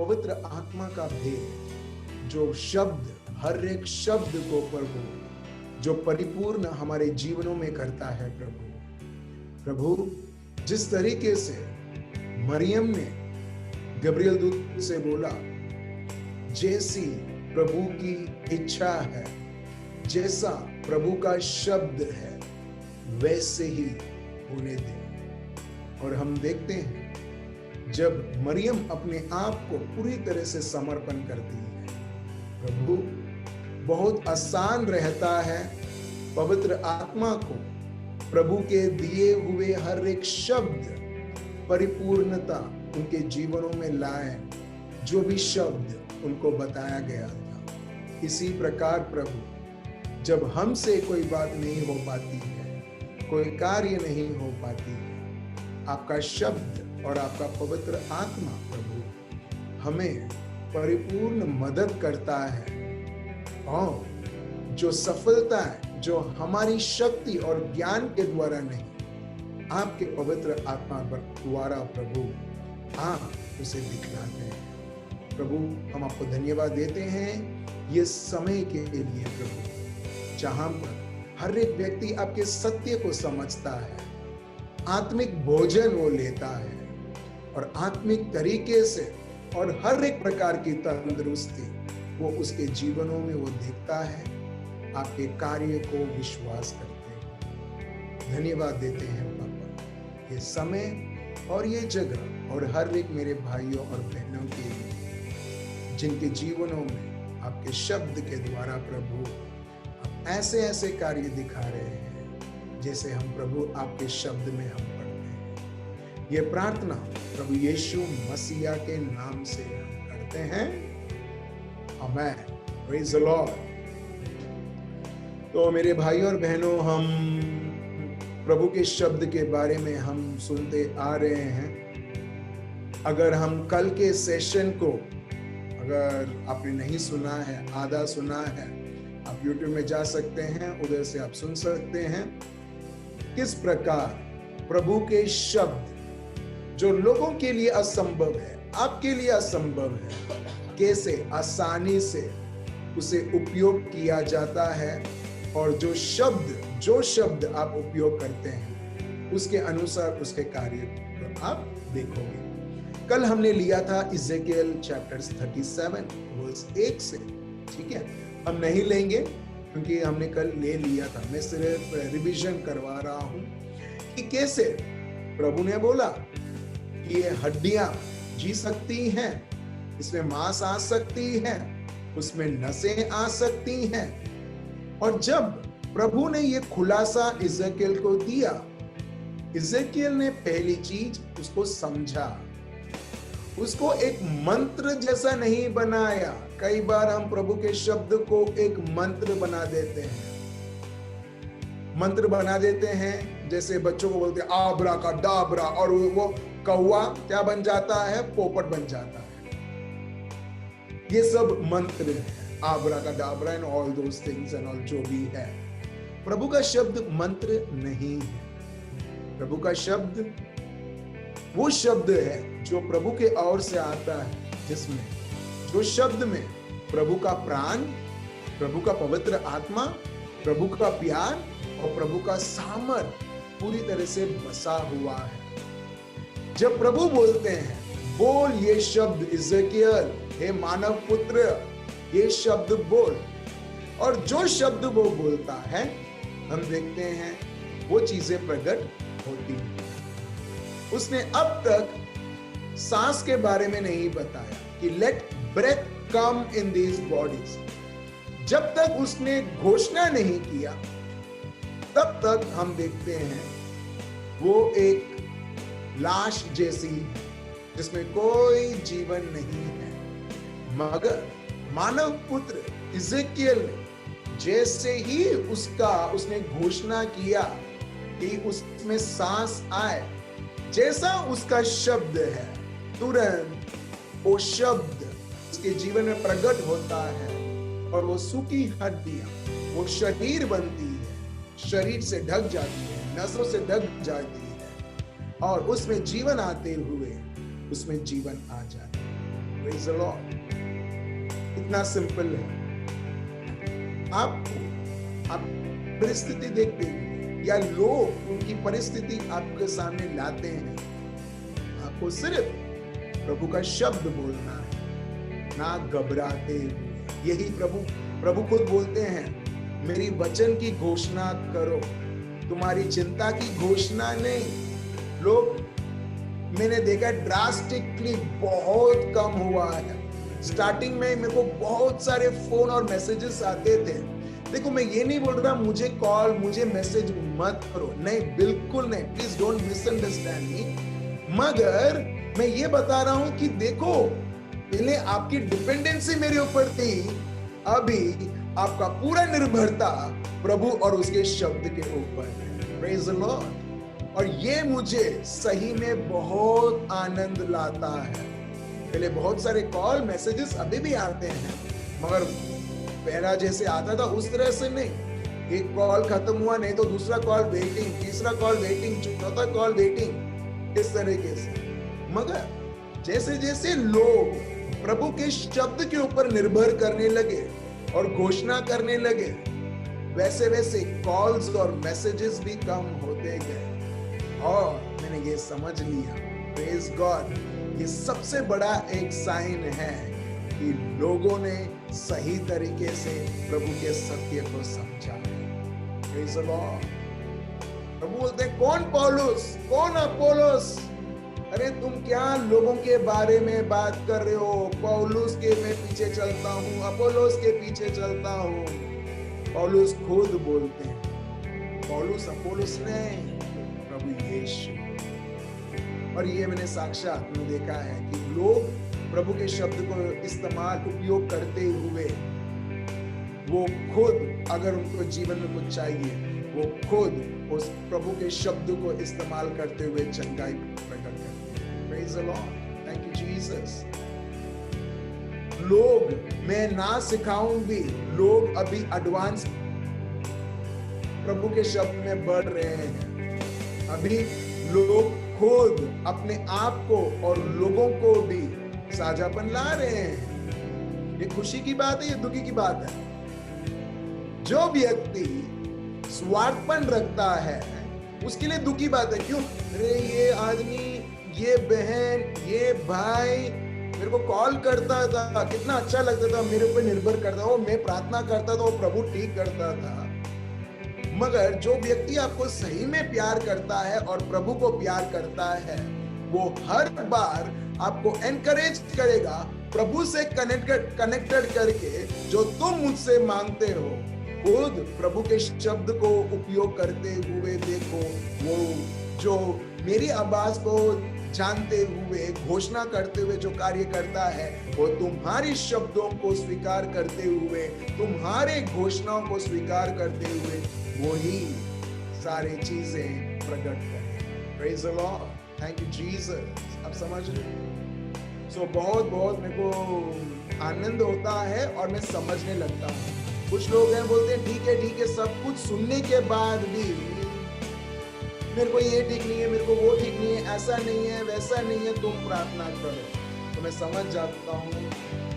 पवित्र आत्मा का भेद, जो शब्द, हर एक शब्द को प्रभु जो परिपूर्ण हमारे जीवनों में करता है प्रभु, जिस तरीके से मरियम ने गब्रियल दूत से बोला, जैसी प्रभु की इच्छा है, जैसा प्रभु का शब्द है, वैसे ही होने दे। और हम देखते हैं जब मरियम अपने आप को पूरी तरह से समर्पण करती है, प्रभु बहुत आसान रहता है पवित्र आत्मा को प्रभु के दिए हुए हर एक शब्द परिपूर्णता उनके जीवनों में लाए, जो भी शब्द उनको बताया गया था। इसी प्रकार प्रभु, जब हमसे कोई बात नहीं हो पाती है, कोई कार्य नहीं हो पाती है, आपका शब्द और आपका पवित्र आत्मा प्रभु हमें परिपूर्ण मदद करता है। और जो सफलता है, जो हमारी शक्ति और ज्ञान के द्वारा नहीं, आपके पवित्र आत्मा द्वारा प्रभु आप उसे दिखलाते हैं। प्रभु हम आपको धन्यवाद देते हैं ये समय के लिए प्रभु, जहां पर हर एक व्यक्ति आपके सत्य को समझता है, आत्मिक भोजन वो लेता है और आत्मिक तरीके से और हर एक प्रकार की तंदुरुस्ती वो उसके जीवनों में वो देखता है, आपके कार्य को विश्वास करते हैं। धन्यवाद देते हैं पापा ये समय और ये जगह और हर एक मेरे भाइयों और बहनों के लिए, जिनके जीवनों में आपके शब्द के द्वारा प्रभु आप ऐसे ऐसे कार्य दिखा रहे हैं जैसे हम प्रभु आपके शब्द में हम पढ़ते हैं। ये प्रार्थना प्रभु यीशु मसीहा के नाम से हम करते हैं, आमेन। Praise the Lord. तो मेरे भाई और बहनों, हम प्रभु के शब्द के बारे में हम सुनते आ रहे हैं। अगर हम कल के सेशन को अगर आपने नहीं सुना है, आधा सुना है, आप YouTube में जा सकते हैं, उधर से आप सुन सकते हैं किस प्रकार प्रभु के शब्द जो लोगों के लिए असंभव है, आपके लिए असंभव है, कैसे आसानी से उसे उपयोग किया जाता है। और जो शब्द आप उपयोग करते हैं उसके अनुसार उसके कार्य तो आप देखोगे। कल हमने लिया था इज़ेकिएल चैप्टर 37 वर्स 1 से, ठीक है। हम नहीं लेंगे क्योंकि हमने कल ले लिया था। मैं सिर्फ रिवीजन करवा रहा हूं कि कैसे प्रभु ने बोला कि ये हड्डियां जी सकती हैं, इसमें मांस आ सकती है, उसमें नसें आ सकती हैं। और जब प्रभु ने ये खुलासा इज़ेकिएल को दिया, इज़ेकिएल ने पहली चीज उसको समझा, उसको एक मंत्र जैसा नहीं बनाया। कई बार हम प्रभु के शब्द को एक मंत्र बना देते हैं, जैसे बच्चों को बोलते हैं आबरा का डाबरा, और वो कौवा क्या बन जाता है, पोपट बन जाता है। ये सब मंत्र है, आबरा का Dabra and all those things and all जो भी है। प्रभु का शब्द मंत्र नहीं है। प्रभु का शब्द वो शब्द है जो प्रभु के ओर से आता है, जिसमें जो शब्द में प्रभु का प्राण, प्रभु का पवित्र आत्मा, प्रभु का प्यार और प्रभु का सामर्थ पूरी तरह से बसा हुआ है। जब प्रभु बोलते हैं बोल ये शब्द इज़ेकिएल, हे मानव पुत्र ये शब्द बोल, और जो शब्द वो बोलता है हम देखते हैं वो चीजें प्रकट होती हैं। उसने अब तक सांस के बारे में नहीं बताया कि let breath come in these bodies. जब तक उसने घोषणा नहीं किया तब तक हम देखते हैं वो एक लाश जैसी जिसमें कोई जीवन नहीं है। मगर मानव पुत्र इज़ेकिएल ने जैसे ही उसने घोषणा किया कि उसमें सांस आए, जैसा उसका शब्द है, तुरंत वो शब्द उसके जीवन में प्रकट होता है और वो सूखी हड्डियां वो शरीर बनती है, शरीर से ढक जाती है, नसों से ढक जाती है और उसमें जीवन आते हुए उसमें जीवन आ जाता है। Praise the Lord. इतना सिंपल है। आप परिस्थिति देखते हैं या लोग उनकी परिस्थिति आपके सामने लाते हैं, आपको सिर्फ प्रभु का शब्द बोलना है, ना घबराते। यही प्रभु खुद बोलते हैं, मेरी वचन की घोषणा करो, तुम्हारी चिंता की घोषणा नहीं। लोग, मैंने देखा ड्रास्टिकली बहुत कम हुआ है। स्टार्टिंग में मेरे को बहुत सारे फोन और मैसेजेस आते थे। देखो, मैं ये नहीं बोल रहा मुझे कॉल, मुझे मैसेज मत करो, नहीं, बिल्कुल नहीं, प्लीज डोंट मिसअंडरस्टैंड मी। मगर मैं ये बता रहा हूं कि देखो, पहले आपकी डिपेंडेंसी मेरे ऊपर थी, अभी आपका पूरा निर्भरता प्रभु और उसके शब्द के ऊपर है। Praise the Lord. और ये मुझे सही में बहुत आनंद लाता है। पहले बहुत सारे कॉल मैसेजेस अभी भी आते हैं, मगर पहला जैसे आता था उस तरह से नहीं। एक कॉल खत्म हुआ, नहीं तो दूसरा कॉल वेटिंग, तीसरा कॉल वेटिंग, चौथा कॉल वेटिंग, इस तरीके से। मगर जैसे जैसे लोग प्रभु के शब्द के ऊपर निर्भर करने लगे और घोषणा करने लगे, वैसे वैसे कॉल्स और मैसेजेस भी कम होते गए। और मैंने ये समझ लिया, प्रेज गॉड, ये सबसे बड़ा एक साइन है कि लोगों ने सही तरीके से प्रभु के सत्य को समझा। Praise the Lord. प्रभु बोलते हैं, कौन पौलुस, कौन अपोलोस? अरे तुम क्या लोगों के बारे में बात कर रहे हो? पौलुस के मैं पीछे चलता हूँ, अपोलोस के पीछे चलता हूँ। पौलुस खुद बोलते हैं, पौलुस अपोलोस नहीं, प्रभु यीशु। और ये मैंने साक्षात में देखा है कि लोग प्रभु के शब्द को उपयोग करते हुए, वो खुद, अगर उनको जीवन में कुछ चाहिए, वो खुद उस प्रभु के शब्द को इस्तेमाल करते हुए चंगाई प्रकट करते हैं। Praise the Lord, thank you Jesus. लोग, मैं ना सिखाऊं भी, लोग अभी एडवांस प्रभु के शब्द में बढ़ रहे हैं। अभी लोग खुद अपने आप को और लोगों को भी साझापन ला रहे हैं। ये खुशी की बात है, ये दुखी की बात है? जो व्यक्ति स्वार्थपन रखता है उसके लिए दुखी बात है। क्यों? अरे ये आदमी, ये बहन, ये भाई मेरे को कॉल करता था, कितना अच्छा लगता था, मेरे ऊपर निर्भर करता था, वो मैं प्रार्थना करता था, वो प्रभु ठीक करता था। मगर जो व्यक्ति आपको सही में प्यार करता है और प्रभु को प्यार करता है, वो हर बार आपको एनकरेज करेगा, प्रभु से कनेक्टेड करके, जो तुम मुझसे मांगते हो, खुद प्रभु के शब्द को उपयोग करते हुए देखो। वो जो मेरी आवाज को जानते हुए, घोषणा करते हुए जो कार्य करता है, वो तुम्हारी शब्दों को स्वीकार करते हुए, तुम्हारे घोषणाओं को स्वीकार करते हुए वही सारी चीजें प्रकट करें। Praise the Lord, thank you Jesus. आप समझ रहे? सो बहुत बहुत मेरे को आनंद होता है और मैं समझने लगता हूँ। कुछ लोग हैं बोलते हैं ठीक है, सब कुछ सुनने के बाद भी मेरे को ये ठीक नहीं है, मेरे को वो ठीक नहीं है, ऐसा नहीं है, वैसा नहीं है, तुम प्रार्थना करो। तो मैं समझ जाता हूँ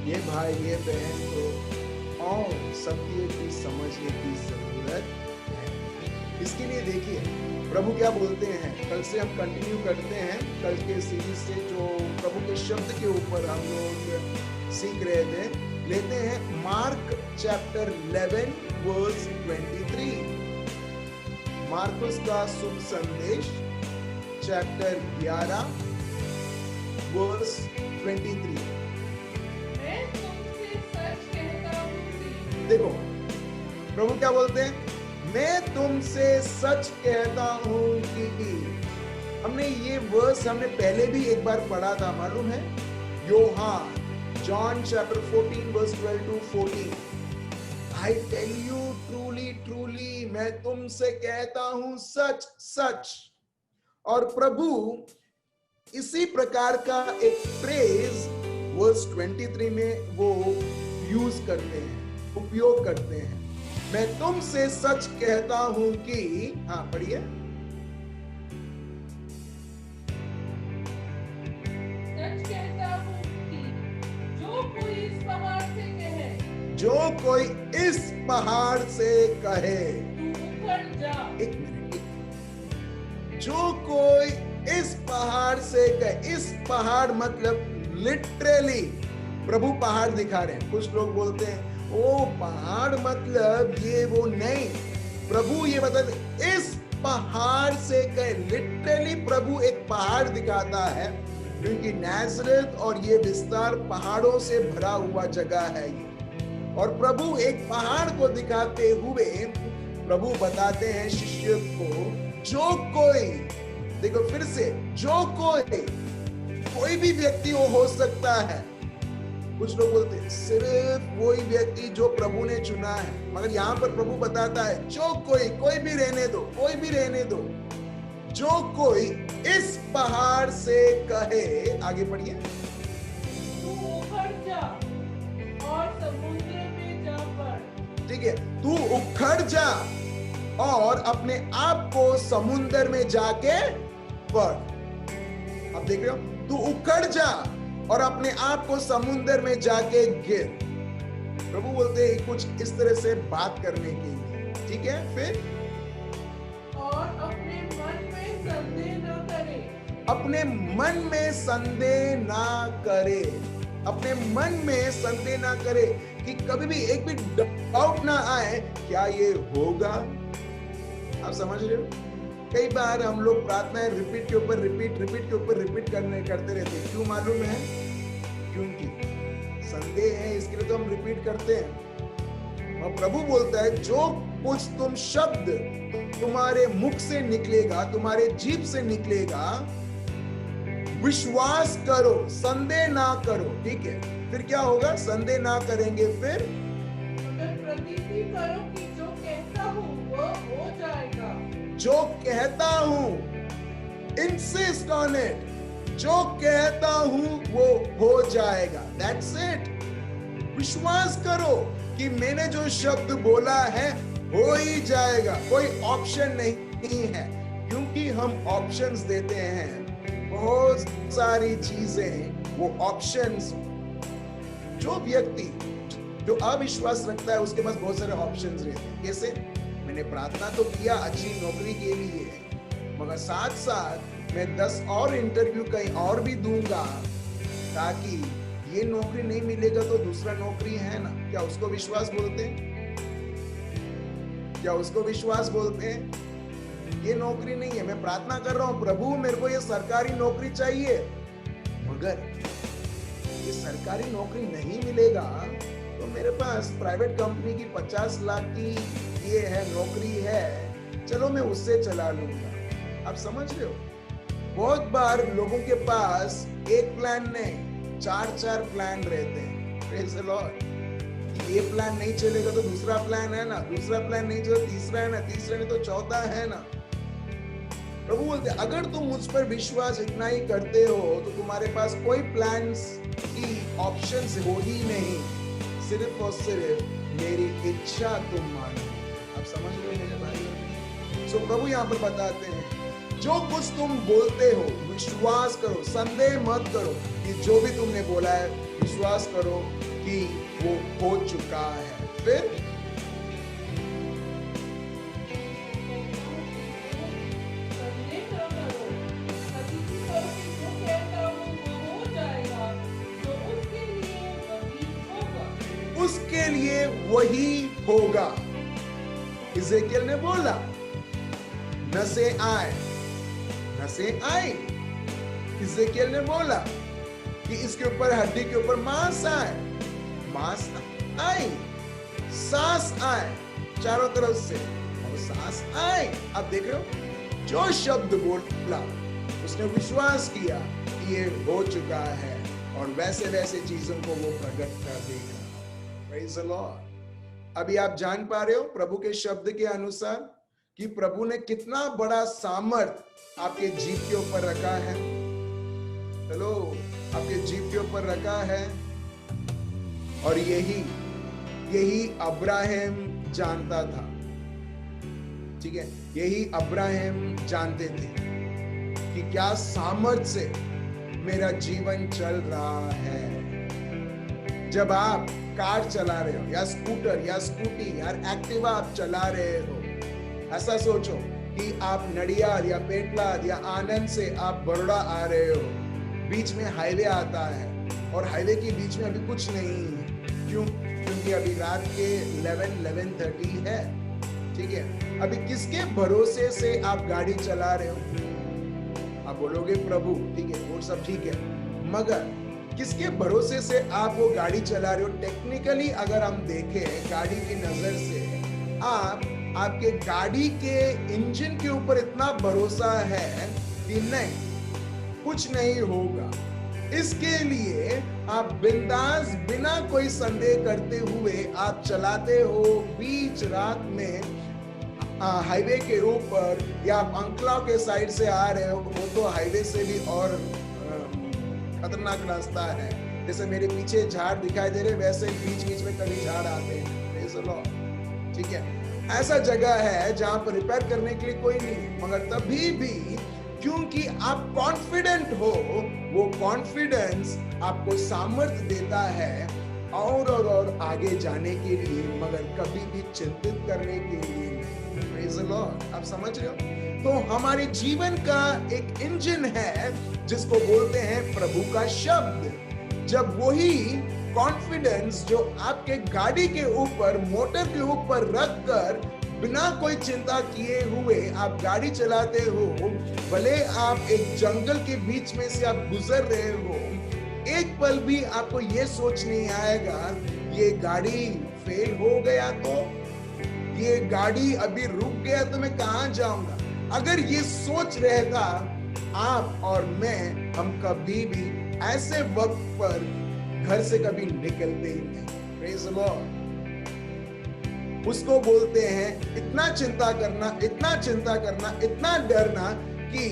ये भाई, ये बहन को और सत्य की समझने की जरूरत है। इसके लिए देखिए प्रभु क्या बोलते हैं। कल से हम कंटिन्यू करते हैं, कल के सीरीज से जो प्रभु के शब्द के ऊपर हम लोग सीख रहे थे। लेते हैं मार्क चैप्टर 11 वर्स 23। मार्कुस का शुभ संदेश चैप्टर 11 वर्स 23। मैं तुमसे सच कहता हूँ कि देखो प्रभु क्या बोलते हैं, मैं तुमसे सच कहता हूं कि। हमने ये वर्स पहले भी एक बार पढ़ा था, मालूम है? यूहन्ना, John chapter 14 verse 12 to 14। I tell you truly, truly, मैं तुमसे कहता हूं सच सच। और प्रभु इसी प्रकार का एक फ्रेज वर्स 23 में वो यूज करते हैं, उपयोग करते हैं। मैं तुमसे सच कहता हूं कि, हाँ पढ़िए। सच कहता हूँ कि जो कोई इस पहाड़ से कहे, तू उखड़ जा, एक मिनट, जो कोई इस पहाड़ से कहे, इस पहाड़ मतलब लिटरली प्रभु पहाड़ दिखा रहे हैं। कुछ लोग बोलते हैं ओ पहाड़ मतलब ये वो, नहीं, प्रभु ये बता इस पहाड़ से कहे, लिटरली प्रभु एक पहाड़ दिखाता है, क्योंकि नाज़रेत और ये विस्तार पहाड़ों से भरा हुआ जगह है ये। और प्रभु एक पहाड़ को दिखाते हुए प्रभु बताते हैं शिष्य को, जो कोई, देखो फिर से, जो कोई भी व्यक्ति वो हो सकता है। कुछ लोग बोलते हैं सिर्फ वही व्यक्ति जो प्रभु ने चुना है, मगर यहाँ पर प्रभु बताता है जो कोई भी रहने दो, कोई भी रहने दो, जो कोई इस पहाड़ से कहे, आगे पढ़िए, तू उखड़ जा और समुद्र में जा पड़। ठीक है, तू उखड़ जा और अपने आप को समुद्र में जाके पड़। अब देख रहे हो, तू उखड़ जा और अपने आप को समुद्र में जाके गिर। प्रभु बोलते हैं कुछ इस तरह से बात करने के लिए, ठीक है। फिर और अपने मन में संदेह न करे, अपने मन में संदेह ना करे, अपने मन में संदेह ना करे, कि कभी भी एक भी डाउट ना आए क्या ये होगा। आप समझ रहे हो, कई बार हम लोग प्रार्थनाएं रिपीट के ऊपर रिपीट करते रहते हैं। क्यों मालूम है? क्योंकि संदेह है, इसके लिए तो हम रिपीट करते हैं। और प्रभु बोलता है जो कुछ तुम शब्द तुम्हारे मुख से निकलेगा, तुम्हारे जीभ से निकलेगा, विश्वास करो, संदेह ना करो। ठीक है, फिर क्या होगा? संदेह ना करेंगे, फिर प्रतीति करो कि जो कहता हूँ वो हो जाएगा। जो कहता हूं, इंसिस्ट ऑन इट, जो कहता हूं वो हो जाएगा। That's it. विश्वास करो कि मैंने जो शब्द बोला है हो ही जाएगा, कोई ऑप्शन नहीं है, क्योंकि हम ऑप्शंस देते हैं बहुत सारी चीजें। वो ऑप्शंस, जो व्यक्ति जो अविश्वास रखता है उसके पास बहुत सारे ऑप्शंस रहते हैं। कैसे? मैंने प्रार्थना तो किया अच्छी नौकरी के लिए, मगर साथ साथ मैं 10 और इंटरव्यू कहीं और भी दूंगा, ताकि ये नौकरी नहीं मिलेगा तो दूसरा नौकरी है ना। क्या उसको विश्वास बोलते हैं? क्या उसको विश्वास बोलते हैं? ये नौकरी नहीं है, मैं प्रार्थना कर रहा हूं प्रभु मेरे को ये सरकारी नौकरी चाहिए, मगर ये सरकारी नौकरी नहीं मिलेगा तो मेरे पास प्राइवेट कंपनी की 50 लाख की ये है नौकरी है, चलो मैं उससे चला लूंगा। आप समझ रहे हो, बहुत बार लोगों के पास एक प्लान नहीं 4 प्लान रहते हैं। Praise the Lord. ये प्लान नहीं चलेगा तो दूसरा प्लान है ना, दूसरा प्लान नहीं चलेगा तीसरा है ना, तीसरा नहीं तो चौथा है ना। प्रभु बोलते अगर तुम मुझ पर विश्वास इतना ही करते हो तो तुम्हारे पास कोई प्लान्स की ऑप्शंस हो ही नहीं, सिर्फ और सिर्फ मेरी इच्छा तुम मानो। आप समझ रहे हो मेरे भाई? सो प्रभु यहाँ पर बताते हैं जो कुछ तुम बोलते हो विश्वास करो, संदेह मत करो कि जो भी तुमने बोला है विश्वास करो कि वो हो चुका है। फिर उसके लिए वही होगा। इज़ेकियल ने बोला नसें आए, नसें आई। इज़ेकियल ने बोला कि इसके ऊपर हड्डी के ऊपर मांस आए, मांस आई। सांस आए चारों तरफ से और सांस आई। अब देख रहे हो, जो शब्द बोला उसने विश्वास किया कि ये हो चुका है और वैसे वैसे चीजों को वो प्रकट कर देगा। Praise the Lord। अभी आप जान पा रहे हो प्रभु के शब्द के अनुसार कि प्रभु ने कितना बड़ा सामर्थ आपके जीभ के ऊपर रखा है। चलो, आपके जीभ के ऊपर रखा है। और यही अब्राहम जानता था। ठीक है, यही अब्राहम जानते थे कि क्या सामर्थ से मेरा जीवन चल रहा है। जब आप कार चला रहे हो या स्कूटर या स्कूटी या एक्टिवा आप चला रहे हो, ऐसा सोचो कि आप नडियाद या पेटलाद या आनंद से आप बड़ौदा आ रहे हो, बीच में हाईवे आता है और हाईवे के बीच में अभी कुछ नहीं है। क्यों? क्योंकि अभी रात के 11:30 है, ठीक है। अभी किसके भरोसे से आप गाड़ी चला रहे हो? आप बोलोगे प्रभु, ठीक है, वो सब ठीक है, मगर किसके भरोसे से आप वो गाड़ी चला रहे हो? टेक्निकली अगर हम देखें गाड़ी की नजर से, आपके गाड़ी के इंजन के ऊपर इतना भरोसा है कि नहीं, कुछ नहीं होगा। इसके लिए आप बिंदास बिना कोई संदेह करते हुए आप चलाते हो। बीच रात में हाईवे के ऊपर या आप अंकलाव के साइड से आ रहे हो, वो तो हाईवे से भी और खतरनाक रास्ता है। जैसे मेरे पीछे झाड़ दिखाई दे रहे, वैसे बीच बीच में कभी झाड़ आते हैं, ठीक है। ऐसा जगह है जहां पर रिपेयर करने के लिए कोई नहीं है, मगर तभी भी क्योंकि आप कॉन्फिडेंट हो, वो कॉन्फिडेंस आपको सामर्थ्य देता है और आगे जाने के लिए, मगर कभी भी चिंतित करने के लिए नहीं। Praise the Lord. आप समझ रहे हो? तो हमारे जीवन का एक इंजन है जिसको बोलते हैं प्रभु का शब्द। जब वही कॉन्फिडेंस जो आपके गाड़ी के ऊपर, मोटर के ऊपर रखकर बिना कोई चिंता किए हुए आप गाड़ी चलाते हो, भले आप एक जंगल के बीच में से आप गुजर रहे हो, एक पल भी आपको ये सोच नहीं आएगा ये गाड़ी फेल हो गया तो, ये गाड़ी अभी रुक गया तो मैं कहां जाऊंगा। अगर ये सोच रहता आप और मैं, हम कभी भी ऐसे वक्त पर घर से कभी निकलते ही नहीं। Praise the Lord. उसको बोलते हैं इतना चिंता करना, इतना चिंता करना, इतना डरना कि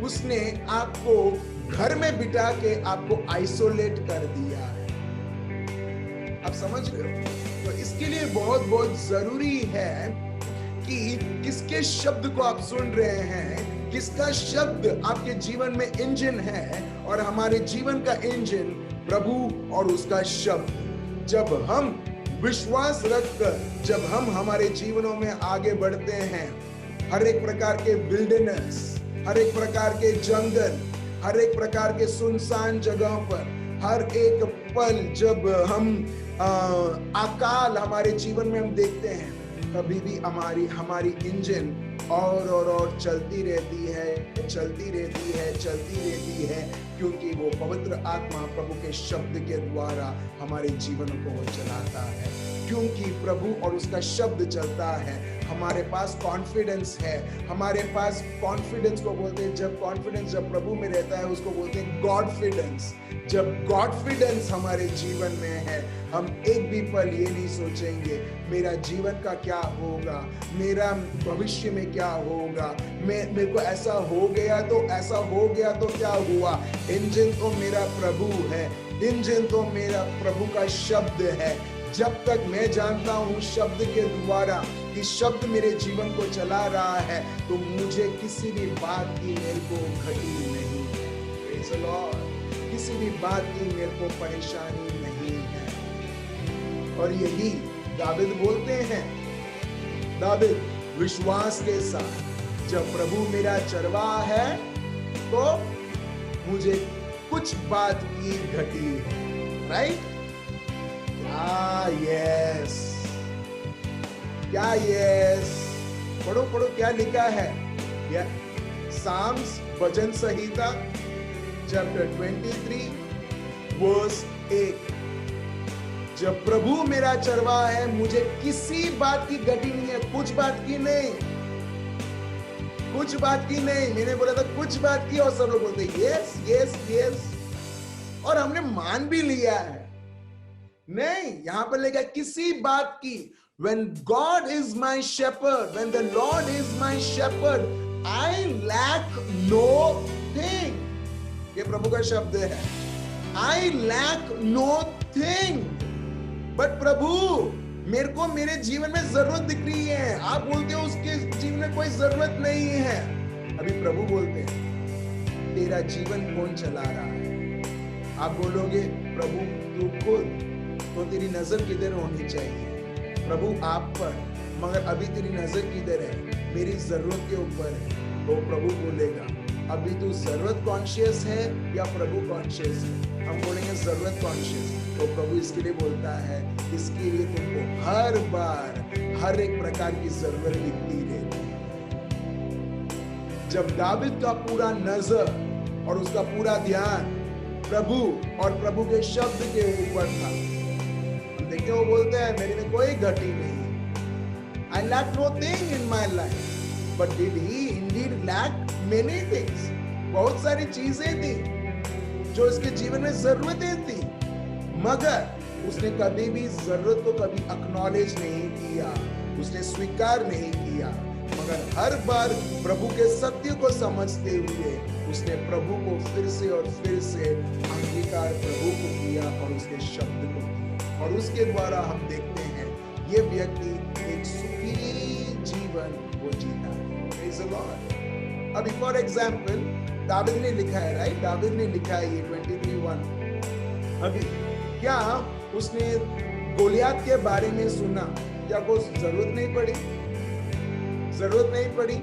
उसने आपको घर में बिठा के आपको आइसोलेट कर दिया है। आप समझ रहे हो? तो इसके लिए बहुत बहुत जरूरी है कि किसके शब्द को आप सुन रहे हैं, किसका शब्द आपके जीवन में इंजन है। और हमारे जीवन का इंजन प्रभु और उसका शब्द। जब हम विश्वास रखकर, जब हम हमारे जीवनों में आगे बढ़ते हैं, हर एक प्रकार के विल्डरनेस, हर एक प्रकार के जंगल, हर एक प्रकार के सुनसान जगहों पर, हर एक पल जब हम अकाल हमारे जीवन में हम देखते हैं, कभी भी हमारी इंजन और चलती रहती है, चलती रहती है, चलती रहती है, क्योंकि वो पवित्र आत्मा प्रभु के शब्द के द्वारा हमारे जीवन को चलाता है। क्योंकि प्रभु और उसका शब्द चलता है, हमारे पास कॉन्फिडेंस है। हमारे पास कॉन्फिडेंस को बोलते हैं, जब कॉन्फिडेंस जब प्रभु में रहता है उसको बोलते हैं गॉडफिडेंस। जब गॉडफिडेंस हमारे जीवन में है, हम एक भी पल ये नहीं सोचेंगे मेरा जीवन का क्या होगा, मेरा भविष्य में क्या होगा, मेरे को ऐसा हो गया तो क्या हुआ। इंजन तो मेरा प्रभु है, इंजन तो मेरा प्रभु का शब्द है। जब तक मैं जानता हूं शब्द के द्वारा कि शब्द मेरे जीवन को चला रहा है, तो मुझे किसी भी बात की मेरे को घटी नहीं है। Praise the Lord. किसी भी बात की मेरे को परेशानी नहीं है। और यही दाऊद बोलते हैं, दाऊद विश्वास के साथ, जब प्रभु मेरा चरवाहा है तो मुझे कुछ बात की घटी है। राइट? यस, क्या यस? पढ़ो क्या लिखा है। साम्स भजन संहिता चैप्टर 23 वर्स 1। जब प्रभु मेरा चरवाहा है, मुझे किसी बात की घटी नहीं है। कुछ बात की नहीं, कुछ बात की नहीं। मैंने बोला था कुछ बात की, और सब लोग बोलते यस यस यस, और हमने मान भी लिया है। नहीं, यहां पर लिखा किसी बात की। When God is my shepherd, when the Lord is my shepherd, I lack nothing. ये प्रभु का शब्द है। I lack nothing. But प्रभु मेरे को मेरे जीवन में जरूरत दिख रही है, आप बोलते हो उसके जीवन में कोई जरूरत नहीं है। अभी प्रभु बोलते हैं तेरा जीवन कौन चला रहा है? आप बोलोगे प्रभु तू खुद। तो तेरी नजर किधर होनी चाहिए? प्रभु आप पर, मगर अभी तेरी नजर किधर है? मेरी जरूरत के ऊपर है। तो प्रभु बोलेगा, अभी तू जरूरत कॉन्शियस है या प्रभु कॉन्शियस है? हम बोलेंगे जरूरत कॉन्शियस। तो प्रभु इसके लिए बोलता है, इसके लिए तुमको हर बार हर एक प्रकार की जरूरत दिखती रहती है। जब दाऊद का पूरा नजर और उसका पूरा ध्यान प्रभु और प्रभु के शब्द के ऊपर था, देखिए वो बोलते हैं, मेरे में कोई घटी नहीं, I lack nothing in my life, but did he indeed lack many things? बहुत सारी चीजें थी जो उसके जीवन में जरूरतें थी, मगर उसने कभी भी जरूरत को कभी एक्नॉलेज नहीं किया, उसने स्वीकार नहीं किया, मगर हर बार प्रभु के सत्य को समझते हुए उसने प्रभु को फिर से और फिर से अंगीकार प्रभु को किया और उसके शब्द को किया, और उसके द्वारा हम देखते हैं ये व्यक्ति एक सुखी जीवन वो जीता है। Praise the Lord। अभी फॉर एग्जाम्पल दाऊद ने लिखा है, राइट, दाऊद ने लिखा है ये 23:1। अभी क्या उसने गोलियत के बारे में सुना? क्या को जरूरत नहीं पड़ी? जरूरत नहीं पड़ी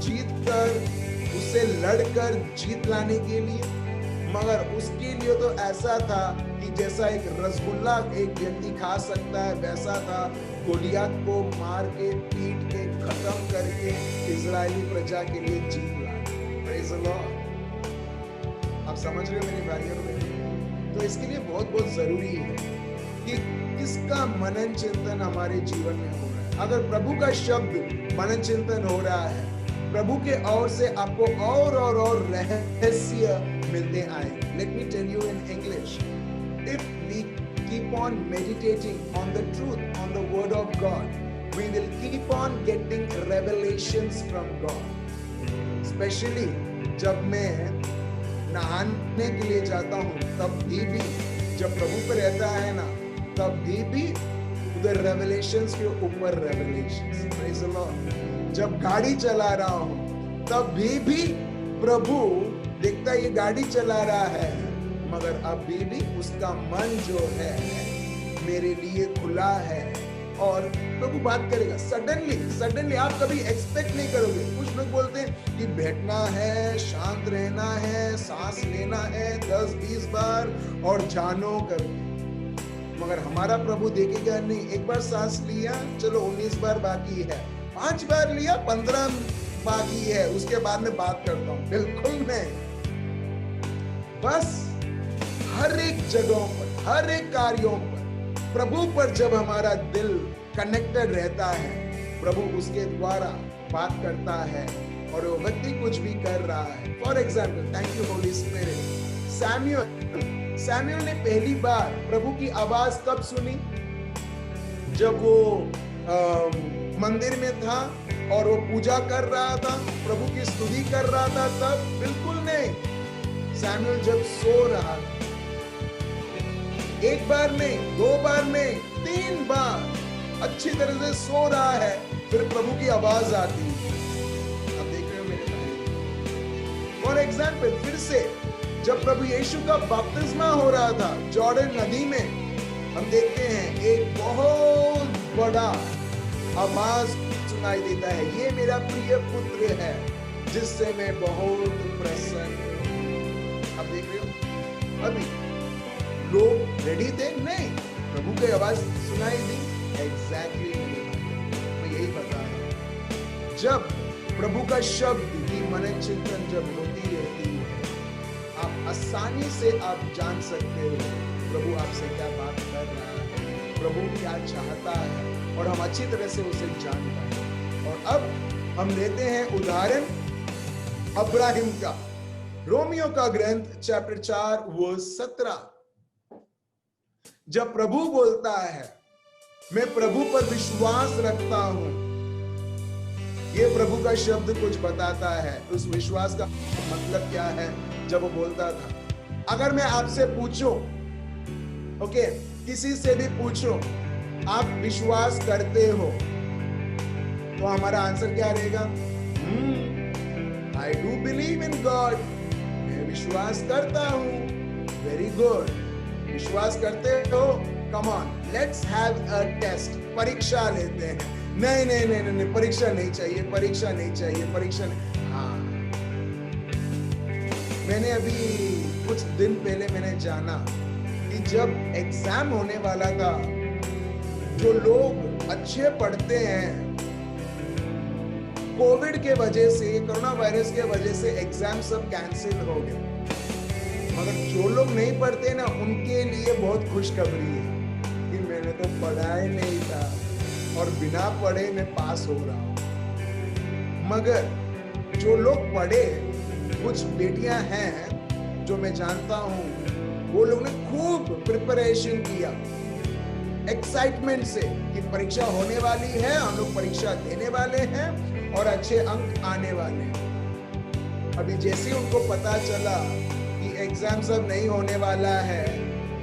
जीत कर, उससे लड़कर जीत लाने के लिए, मगर उसके लिए तो ऐसा था कि जैसा एक रसगुल्ला एक व्यक्ति खा सकता है वैसा था, गोलियत को मार के पीट के खत्म करके इजरायली प्रजा के लिए जीत ला। Praise the Lord. आप समझ रहे हो मेरे भाई और बहनों? तो इसके लिए बहुत बहुत जरूरी है कि किसका मनन चिंतन हमारे जीवन में हो रहा है। अगर प्रभु का शब्द मनन चिंतन हो रहा है, प्रभु के ओर से आपको और रहस्य मिलते आएंगे। Let me tell you in English, if we keep on meditating on the truth, on the word of God, we will keep on getting revelations from God. Especially जब मैं नहाने के लिए जाता हूँ तब भी जब प्रभु पे रहता है ना, तब भी उधर रेवलेशंस के ऊपर रेवलेशंस। Praise the Lord. जब गाड़ी चला रहा हूँ तब भी प्रभु देखता है ये गाड़ी चला रहा है, मगर अभी भी उसका मन जो है मेरे लिए खुला है और प्रभु बात करेगा। सडनली आप कभी एक्सपेक्ट नहीं करोगे। कुछ लोग बोलते हैं कि बैठना है, शांत रहना है, सांस लेना है 10-20 बार और जानो कर, मगर हमारा प्रभु देखेगा नहीं, एक बार सांस लिया चलो 19 बार बाकी है, 5 बार लिया 15 बाकी है, उसके बाद में बात करता हूं। बिल्कुल नहीं। बस हर एक जगहों पर, हर एक कार्यों पर प्रभु पर जब हमारा दिल कनेक्टेड रहता है, प्रभु उसके द्वारा बात करता है और वो व्यक्ति कुछ भी कर रहा है। For example, thank you Holi spirit, Samuel ने पहली बार प्रभु की आवाज कब सुनी? जब वो मंदिर में था और वो पूजा कर रहा था, प्रभु की स्तुति कर रहा था तब? बिल्कुल नहीं। सैमुअल जब सो रहा था, एक बार नहीं, 2 बार नहीं, 3 बार अच्छी तरह से सो रहा है, फिर प्रभु की आवाज आती है। आप देख रहे हो मेरे भाई। फॉर एग्जाम्पल, फिर से जब प्रभु यीशु का बपतिस्मा हो रहा था जॉर्डन नदी में, हम देखते हैं एक बहुत बड़ा आवाज सुनाई देता है, ये मेरा प्रिय पुत्र है जिससे मैं बहुत प्रसन्न हूं। आप देख रहे हो? अभी लोग रेडी थे? नहीं। प्रभु की आवाज सुनाई दी? एग्जैक्टली मैं यही बता रहा हूं। जब प्रभु का शब्द की मनन चिंतन जब होती रहती है, आप आसानी से आप जान सकते हो प्रभु आपसे क्या बात कर रहा है, प्रभु क्या चाहता है, और हम अच्छी तरह से उसे जान पाए। और अब हम लेते हैं उदाहरण अब्राहिम का। रोमियो का ग्रंथ चैप्टर 4 वर्स 17। जब प्रभु बोलता है मैं प्रभु पर विश्वास रखता हूं, ये प्रभु का शब्द कुछ बताता है। उस विश्वास का मतलब क्या है? जब वो बोलता था, अगर मैं आपसे पूछूं, ओके, किसी से भी पूछूं आप विश्वास करते हो, तो हमारा आंसर क्या रहेगा? I do believe in God. मैं विश्वास करता हूं। Very good. विश्वास करते हो? Come on let's have a test, परीक्षा लेते हैं। नहीं नहीं नहीं नहीं, परीक्षा नहीं चाहिए, परीक्षा नहीं चाहिए, परीक्षा नहीं। हाँ, मैंने अभी कुछ दिन पहले मैंने जाना कि जब एग्जाम होने वाला था, जो लोग अच्छे पढ़ते हैं, कोविड के वजह से, कोरोना वायरस के वजह से एग्जाम सब कैंसिल हो गए, मगर जो लोग नहीं पढ़ते ना, उनके लिए बहुत खुशखबरी है कि मैंने तो पढ़ा ही नहीं था और बिना पढ़े मैं पास हो रहा हूं। मगर जो लोग पढ़े, कुछ बेटियां हैं जो मैं जानता हूं, वो लोग ने खूब प्रिपरेशन किया एक्साइटमेंट से कि परीक्षा होने वाली है, हम लोग परीक्षा देने वाले हैं और अच्छे अंक आने वाले हैं। अभी जैसे ही उनको पता चला कि एग्जाम सब नहीं होने वाला है,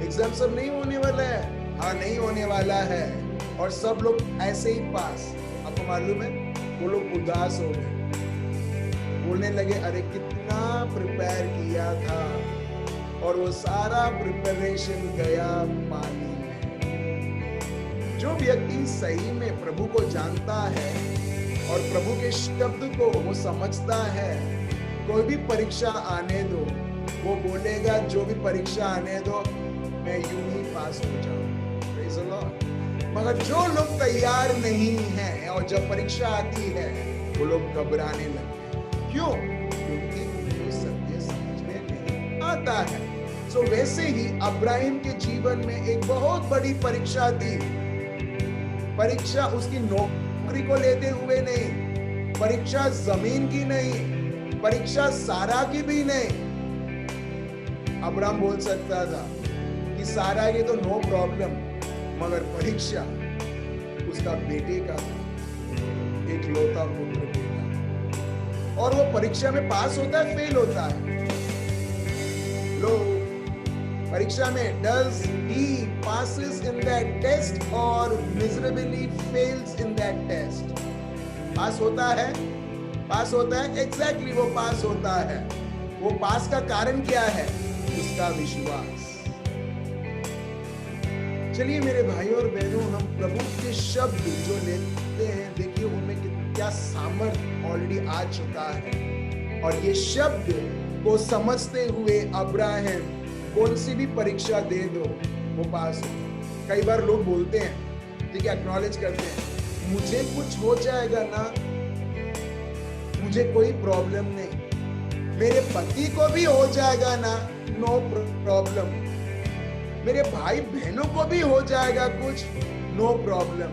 एग्जाम सब नहीं होने वाला है, हाँ नहीं होने वाला है, और सब लोग ऐसे ही पास, आपको मालूम है वो लोग उदास हो गए, बोलने लगे अरे कितना प्रिपेयर किया था और वो सारा प्रिपरेशन गया पानी में। जो व्यक्ति सही में प्रभु को जानता है और प्रभु के शब्द को वो समझता है, कोई भी परीक्षा आने दो, वो बोलेगा जो भी परीक्षा आने दो मैं यूं ही पास हो जाऊं। Praise the Lord. मगर जो लोग तैयार नहीं हैं और जब परीक्षा आती है वो लोग घबराने लगते हैं। क्यों? क्योंकि उनको सत्य समझ में नहीं आता है। सो वैसे ही अब्राहिम के जीवन में एक बहुत बड़ी परीक्षा थी। परीक्षा उसकी नौकरी को लेते हुए नहीं, परीक्षा जमीन की नहीं, परीक्षा सारा की भी नहीं। अब्राहम बोल सकता था कि सारा की तो नो प्रॉब्लम, मगर परीक्षा उसका बेटे का था, एक लौता पुत्र बेटा, और वो परीक्षा में पास होता है, फेल होता है। लो परीक्षा में does he passes in that test or miserably fails in that test? पास होता है, पास होता है, एग्जैक्टली वो पास होता है। वो पास का कारण क्या है? उसका विश्वास। चलिए मेरे भाइयों और बहनों, हम प्रभु के शब्द जो लेते हैं, देखिए उनमें क्या सामर्थ ऑलरेडी आ चुका है। और ये शब्द को समझते हुए अब्राहम कौन सी भी परीक्षा दे दो वो पास हो। कई बार लोग बोलते हैं, ठीक है, एक्नॉलेज करते हैं, मुझे कुछ हो जाएगा ना, मुझे कोई प्रॉब्लम नहीं, मेरे पति को भी हो जाएगा ना, नो प्रॉब्लम, मेरे भाई बहनों को भी हो जाएगा कुछ, नो प्रॉब्लम,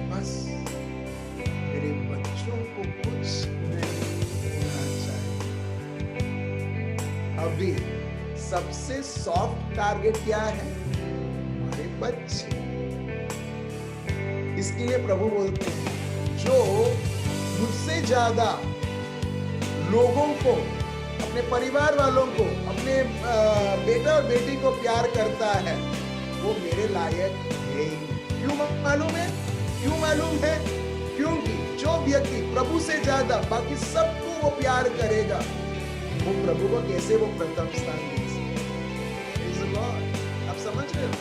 बस मेरे बच्चों को कुछ नहीं होना चाहिए। अभी सबसे सॉफ्ट टारगेट क्या है? हमारे बच्चे। इसके लिए प्रभु बोलते हैं, जो मुझसे ज्यादा लोगों को, अपने परिवार वालों को, अपने बेटा और बेटी को प्यार करता है, वो मेरे लायक है। क्यों मालूम है? क्यों मालूम है? क्योंकि जो व्यक्ति प्रभु से ज्यादा बाकी सबको वो प्यार करेगा, वो प्रभु को कैसे वो प्रथम स्थान दे सकता? आप समझ रहे हो?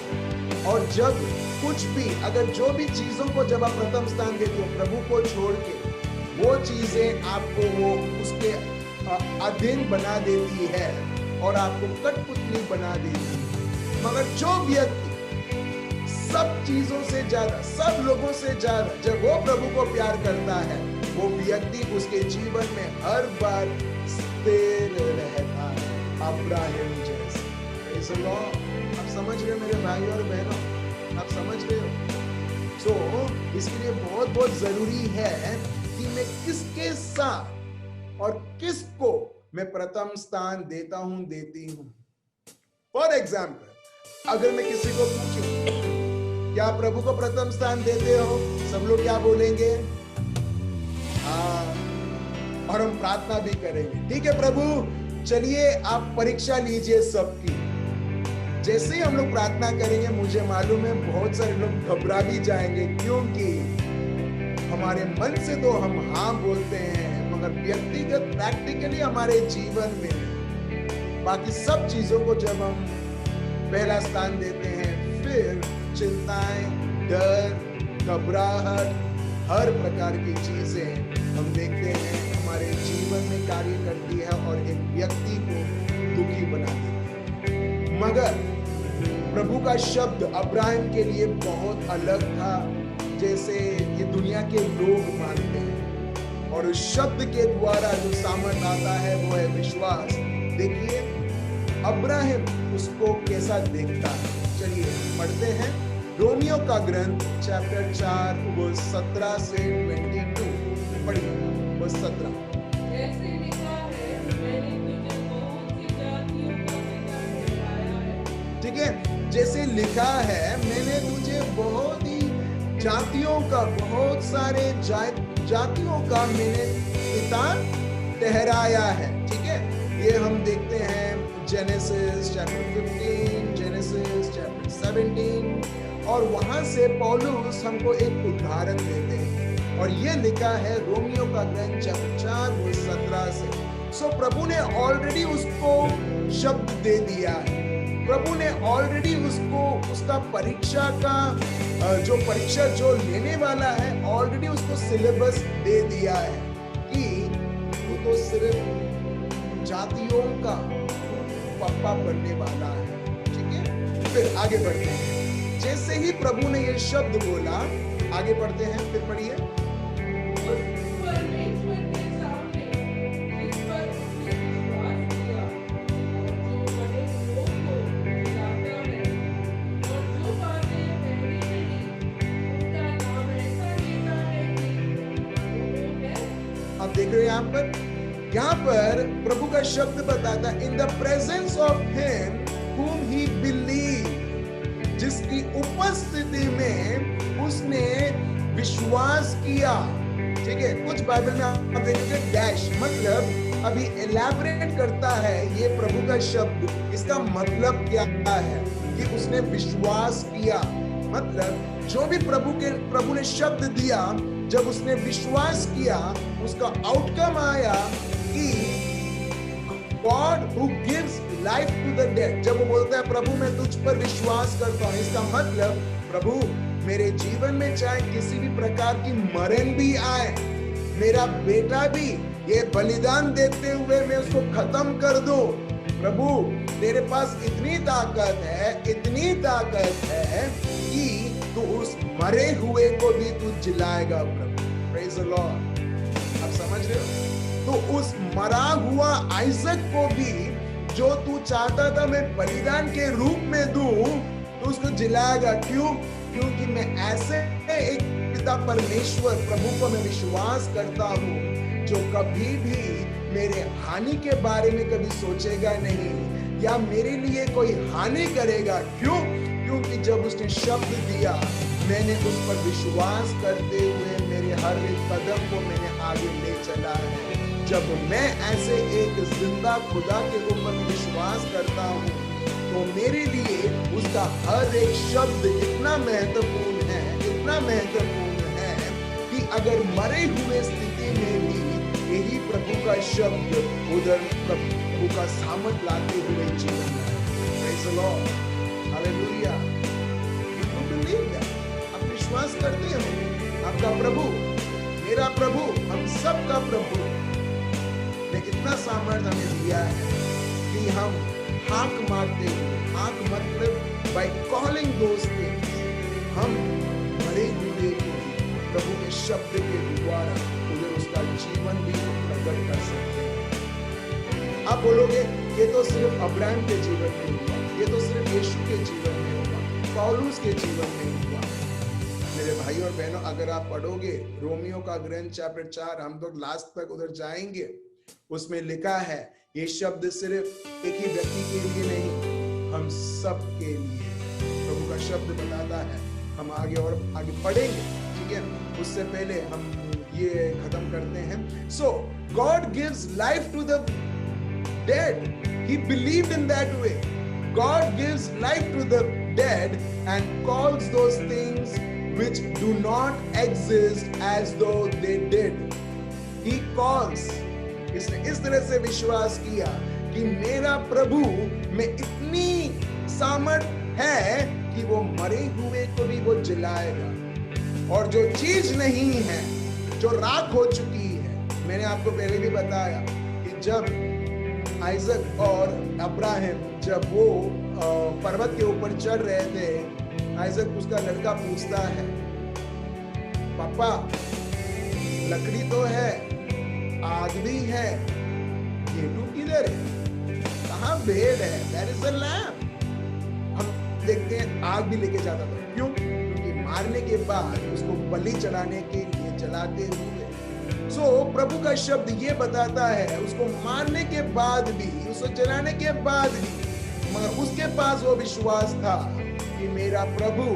और जब कुछ भी, अगर जो भी चीजों को जब आप प्रथम स्थान देते हो प्रभु को छोड़ के, वो चीजें आपको वो उसके अधीन बना देती है और आपको कठपुतली बना देती है। मगर जो व्यक्ति सब चीजों से ज्यादा, सब लोगों से ज्यादा जब वो प्रभु को प्यार करता है, वो व्यक्ति उसके जीवन में हर बार स्थिर रहता है, अब्राहम जैसे। आप समझ रहे हो मेरे भाई और बहनों? आप समझ रहे हो? सो इसके लिए बहुत बहुत जरूरी है कि मैं किसके साथ और किसको मैं प्रथम स्थान देता हूं, देती हूं। फॉर एग्जाम्पल, अगर मैं किसी को पूछूं क्या प्रभु को प्रथम स्थान देते हो, सब लोग क्या बोलेंगे? हाँ, और हम प्रार्थना भी करेंगे, ठीक है प्रभु चलिए आप परीक्षा लीजिए सबकी। जैसे ही हम लोग प्रार्थना करेंगे, मुझे मालूम है बहुत सारे लोग घबरा भी जाएंगे, क्योंकि हमारे मन से तो हम हाँ बोलते हैं, मगर व्यक्तिगत प्रैक्टिकली हमारे जीवन में बाकी सब चीजों को जब हम पहला स्थान देते हैं, फिर चिंताएं, डर, घबराहट, हर प्रकार की चीजें हम देखते हैं हमारे जीवन में कार्य करती है और एक व्यक्ति को दुखी बना देती है। मगर प्रभु का शब्द अब्राहम के लिए बहुत अलग था, जैसे ये दुनिया के लोग मानते हैं, और उस शब्द के द्वारा जो सामर्थ आता है वो है विश्वास। देखिए अब्राहम उसको कैसा देखता है, चलिए पढ़ते हैं रोमियो का ग्रंथ चैप्टर 4 वर्स 17 से 22। पढ़िए वर्स 17। जैसे लिखा है, मैंने तुझे बहुत सी जातियों का पिता ठहराया है। ठीक है, जैसे लिखा है मैंने तुझे बहुत ही जातियों का, बहुत सारे जातियों का मैंने पिता ठहराया है। ठीक है, ये हम देखते हैं जेनेसिस चैप्टर 15, जेनेसिस चैप्टर 17, और वहां से पौलुस हमको एक उदाहरण देते हैं, और ये लिखा है रोमियो का ग्रंथ चैप्टर 4 वर्स 17 से। सो प्रभु ने ऑलरेडी उसको शब्द दे दिया है, प्रभु ने ऑलरेडी उसको उसका परीक्षा का जो परीक्षा जो लेने वाला है ऑलरेडी उसको सिलेबस दे दिया है कि तू तो सिर्फ जातियों का पापा बनने वाला है। ठीक है, फिर आगे बढ़ते हैं। जैसे ही प्रभु ने ये शब्द बोला, आगे बढ़ते हैं, फिर पढ़िए। परमेश्वर के सामने जिस पर उसने विश्वास किया, जो बड़े लोग को जाता है, और जो बातें पहले नहीं, उनका नाम ऐसा लेता है कि वो है। आप देख रहे हैं यहाँ पर प्रभु का शब्द बताता in the presence of him whom he believed, जिसकी उपस्थिति में उसने विश्वास किया। ठीक है, कुछ बाइबल में आप देखेंगे डैश, मतलब अभी एलैबोरेट करता है ये प्रभु का शब्द, इसका मतलब क्या है कि उसने विश्वास किया। मतलब जो भी प्रभु ने शब्द दिया, जब उसने विश्वास किया, उसका आउटकम आया कि God who gives life to the dead। जब वो बोलता है प्रभु मैं तुझ पर विश्वास करता हूं, इसका मतलब प्रभु मेरे जीवन में चाहे किसी भी प्रकार की मरण भी आए, मेरा बेटा भी ये बलिदान देते हुए मैं उसको खत्म कर दूं, प्रभु तेरे पास इतनी ताकत है, इतनी ताकत है कि तू उस मरे हुए को भी तू जिलाएगा। प्रभु प्रेज द लॉर्ड, आप समझ रहे हो? तो उस मरा हुआ आइजक को भी जो तू चाहता था मैं बलिदान के रूप में दूं, तो उसको जिलाएगा। क्यों? क्योंकि मैं ऐसे एक पिता परमेश्वर प्रभु को मैं विश्वास करता हूं जो कभी भी मेरे हानि के बारे में कभी सोचेगा नहीं या मेरे लिए कोई हानि करेगा। क्यों? क्योंकि जब उसने शब्द दिया, मैंने उस पर विश्वास करते हुए मेरे हर एक कदम को मैंने आगे ले चला है। जब मैं ऐसे एक जिंदा खुदा के ऊपर विश्वास करता हूँ, तो मेरे लिए उसका हर एक शब्द इतना महत्वपूर्ण है, इतना महत्वपूर्ण है कि अगर मरे हुए स्थिति में भी यही प्रभु का शब्द उधर प्रभु का सामर्थ लाते हुए जीवन में। Praise the Lord, Hallelujah। You believe that? आप विश्वास करते हैं आपका प्रभु, मेरा प्रभु, हम सबका प्रभु ने इतना सामर्थ हमें दिया है कि हम हाक मारते हुए, हाक मतलब by calling those things, हम मरे हुए को प्रभु के शब्द के द्वारा उधर उसका जीवन भी प्रकट कर सकते हैं। आप बोलोगे ये तो सिर्फ अब्राहम के जीवन में हुआ, ये तो सिर्फ यीशु के जीवन में हुआ, पौलुस के जीवन में हुआ। मेरे भाई और बहनों, अगर आप पढ़ोगे रोमियो का ग्रंथ चैप्टर 4, हम लोग लास्ट तक उधर जाएंगे, उसमें लिखा है ये शब्द सिर्फ एक ही व्यक्ति के लिए नहीं, हम सब के लिए प्रभु का शब्द बताता है। हम आगे और आगे पढ़ेंगे, ठीक है? उससे पहले हम ये खत्म करते हैं। So God gives life to the dead, he believed in that way. God gives life to the dead and calls those things which do not exist as though they did। He calls, इसने इस तरह से विश्वास किया कि मेरा प्रभु में इतनी सामर्थ है कि कि वो मरे हुए को भी वो जिलाएगा। और जो चीज नहीं है, जो राख हो चुकी है, मैंने आपको पहले भी बताया कि जब आइजक और अब्राहम जब वो पर्वत के ऊपर चढ़ रहे थे, आइजक उसका लड़का पूछता है, पापा लकड़ी तो है, आग भी है, गेटू किधर है, कहाँ भेड़ है? There is a lamb। हम देखते हैं आग भी लेके जाता था, क्यों? क्योंकि मारने के बाद उसको बलि चढ़ाने के लिए जलाते हुए। प्रभु का शब्द ये बताता है, उसको मारने के बाद भी, उसको जलाने के बाद भी, मगर उसके पास वो विश्वास था कि मेरा प्रभु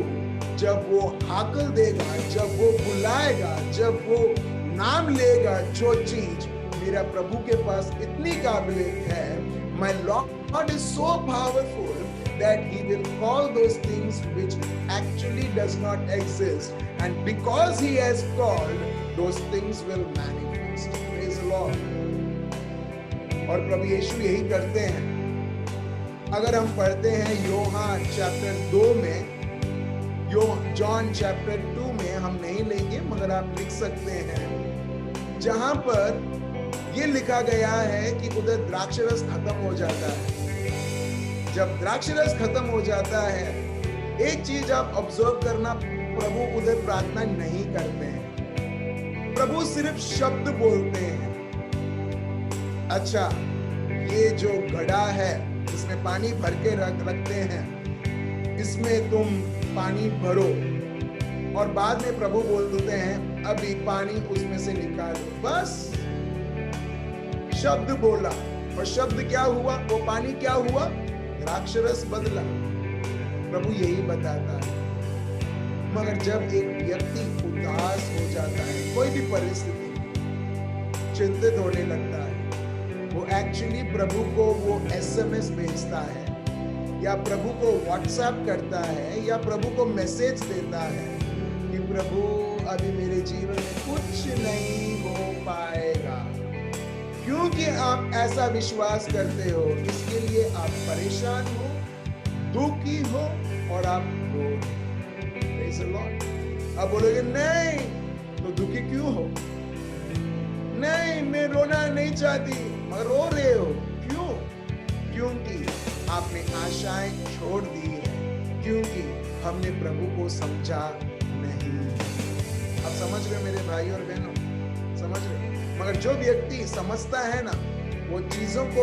जब वो हाकल देगा, जब वो बुलाएगा, जब वो नाम लेगा, जो चीज मेरा प्रभु के पास इतनी काबिलियत है, my Lord is so powerful that he will call those things which actually does not exist, and because he has called, those things will manifest. Praise the Lord। और प्रभु यीशु यही करते हैं। अगर हम पढ़ते हैं यूहन्ना चैप्टर 2 में, जॉन चैप्टर 2 में, हम नहीं लेंगे मगर आप लिख सकते हैं, जहां पर ये लिखा गया है कि उधर द्राक्षरस खत्म हो जाता है। जब द्राक्षरस खत्म हो जाता है, एक चीज आप ऑब्जर्व करना, प्रभु उधर प्रार्थना नहीं करते हैं, प्रभु सिर्फ शब्द बोलते हैं। अच्छा, ये जो घड़ा है जिसमें पानी भर के रखते हैं, इसमें तुम पानी भरो, और बाद में प्रभु बोलते हैं अभी पानी उसमें से निकालो। बस शब्द बोला, और शब्द क्या हुआ? वो पानी क्या हुआ? द्राक्षरस बदला। प्रभु यही बताता है। मगर जब एक व्यक्ति उदास हो जाता है, कोई भी परिस्थिति, चिंतित होने लगता है, वो एक्चुअली प्रभु को वो एसएमएस भेजता है, या प्रभु को व्हाट्सएप करता है, या प्रभु को मैसेज देता है कि प्रभु अभी मेरे जीवन में कुछ नहीं हो पाएगा। क्योंकि आप ऐसा विश्वास करते हो, इसके लिए आप परेशान हो, दुखी हो, और आप रो रहे। Praise the Lord। आप बोलोगे नहीं, तो दुखी क्यों हो? नहीं, मैं रोना नहीं चाहती, मगर रो रहे हो, क्यों? क्योंकि आपने आशाएं छोड़ दी है, क्योंकि हमने प्रभु को समझा नहीं। आप समझ रहे हो मेरे भाई और बहनों? समझ रहे हो? मगर जो व्यक्ति समझता है ना, वो चीजों को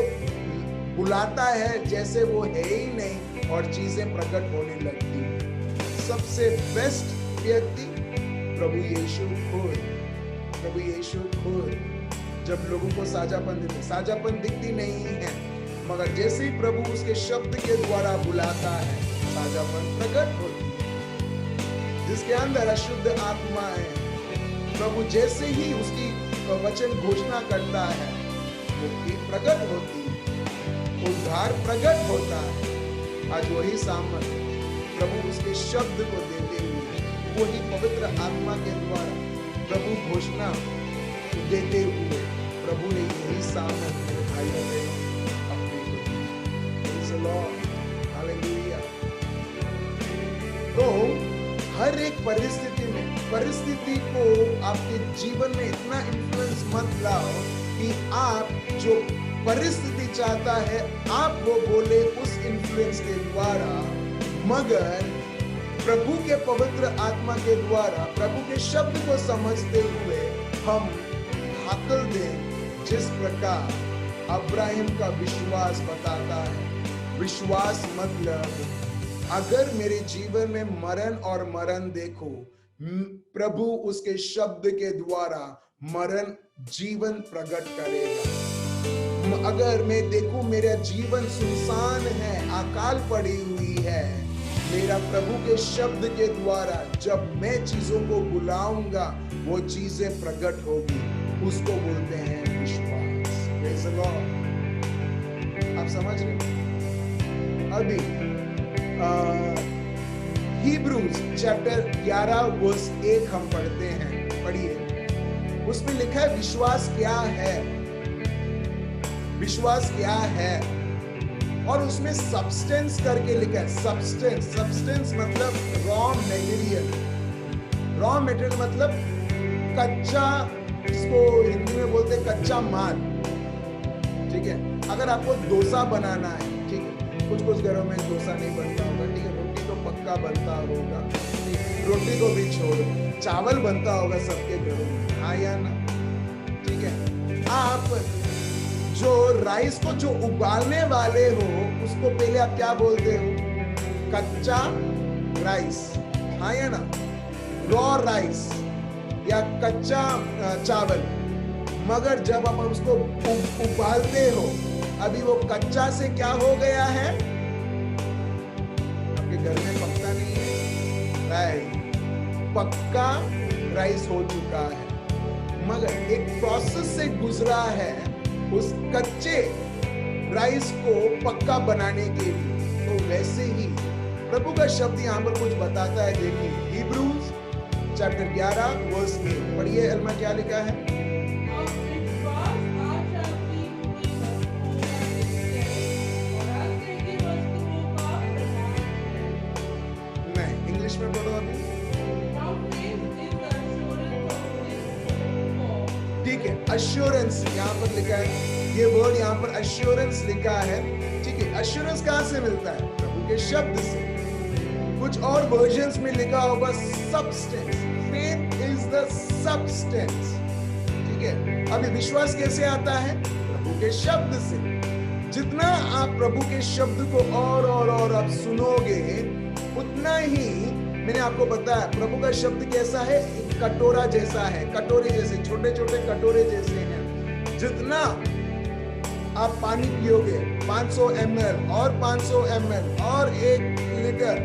बुलाता है जैसे वो है ही नहीं, और चीजें प्रकट होने लगती हैं। सबसे बेस्ट व्यक्ति प्रभु यीशु खुद। प्रभु यीशु खुद जब लोगों को साझापन दिखती नहीं है, मगर जैसे ही प्रभु उसके शब्द के द्वारा बुलाता है, साझापन प्रकट होती है। जिसके अंदर अशुद्ध आत्मा है, प्रभु जैसे ही उसकी वचन घोषणा करता है, मुक्ति प्रकट होती है, उद्धार प्रकट होता है। आज वही सामर्थ प्रभु उसके शब्द को देते हुए, वही पवित्र आत्मा के द्वारा प्रभु घोषणा देते हुए, प्रभु ने यही सामर्थ मेरे भाइयों में अपने को दी। Praise the Lord। Hallelujah। तो हर एक परिस्थिति को आपके जीवन में इतना इन्फ्लुएंस मत लाओ कि आप जो परिस्थिति चाहता है आप वो बोले उस इन्फ्लुएंस के द्वारा, मगर प्रभु के पवित्र आत्मा के द्वारा, प्रभु के शब्द को समझते हुए हम हाकल दें, जिस प्रकार अब्राहम का विश्वास बताता है। विश्वास मतलब अगर मेरे जीवन में मरण और मरण देखो, प्रभु उसके शब्द के द्वारा मरण जीवन प्रकट करेगा। अगर मैं देखूं मेरा जीवन सुनसान है, अकाल पड़ी हुई है, मेरा प्रभु के शब्द के द्वारा जब मैं चीजों को बुलाऊंगा वो चीजें प्रकट होगी। उसको बोलते हैं विश्वास। Praise the Lord। आप समझ रहे हो? अभी हिब्रूज चैप्टर 11 वर्स 1 हम पढ़ते हैं, पढ़िए। उसमें लिखा है विश्वास क्या है? विश्वास क्या है? और उसमें सब्सटेंस करके लिखा है। सब्सटेंस मतलब रॉ मटेरियल। रॉ मटेरियल मतलब कच्चा, इसको हिंदी में बोलते हैं कच्चा माल। ठीक है, अगर आपको डोसा बनाना है, ठीक है, कुछ घरों में डोसा नहीं बनता होगा, ठीक है, रोटी तो पक्का बनता होगा, रोटी को भी छोड़ो, चावल बनता होगा सबके घरों में, हाँ या ना? ठीक है, आप जो राइस को जो उबालने वाले हो उसको पहले आप क्या बोलते हो? कच्चा राइस, हाँ या ना? रॉ राइस या कच्चा चावल। मगर जब आप उसको उबालते हो, अभी वो कच्चा से क्या हो गया है? आपके घर में पकता नहीं है, राइट, पक्का राइस हो चुका है, मगर एक प्रोसेस से गुजरा है उस कच्चे राइस को पक्का बनाने के लिए। तो वैसे ही प्रभु का शब्द यहाँ पर कुछ बताता है। देखिए हिब्रूज चैप्टर 11 वर्स 8 पढ़िए। अलमा क्या लिखा है? नहीं, इंग्लिश में बोलो अभी। ठीक है, अश्योरेंस यहाँ पर लिखा है, ये वर्ड यहाँ पर अश्योरेंस लिखा है। ठीक है, अश्योरेंस कहाँ से मिलता है? प्रभु के शब्द से। कुछ और वर्जन्स में लिखा होगा substance. Faith is the substance. ठीक है, अभी विश्वास कैसे आता है? प्रभु के शब्द से। जितना आप प्रभु के शब्द को और आप सुनोगे, उतना ही, मैंने आपको बताया प्रभु का शब्द कैसा है? एक कटोरा जैसा है, कटोरे जैसे, छोटे छोटे कटोरे जैसे हैं। जितना आप पानी पियोगे, 500 ml और 500 ml और 1 लीटर,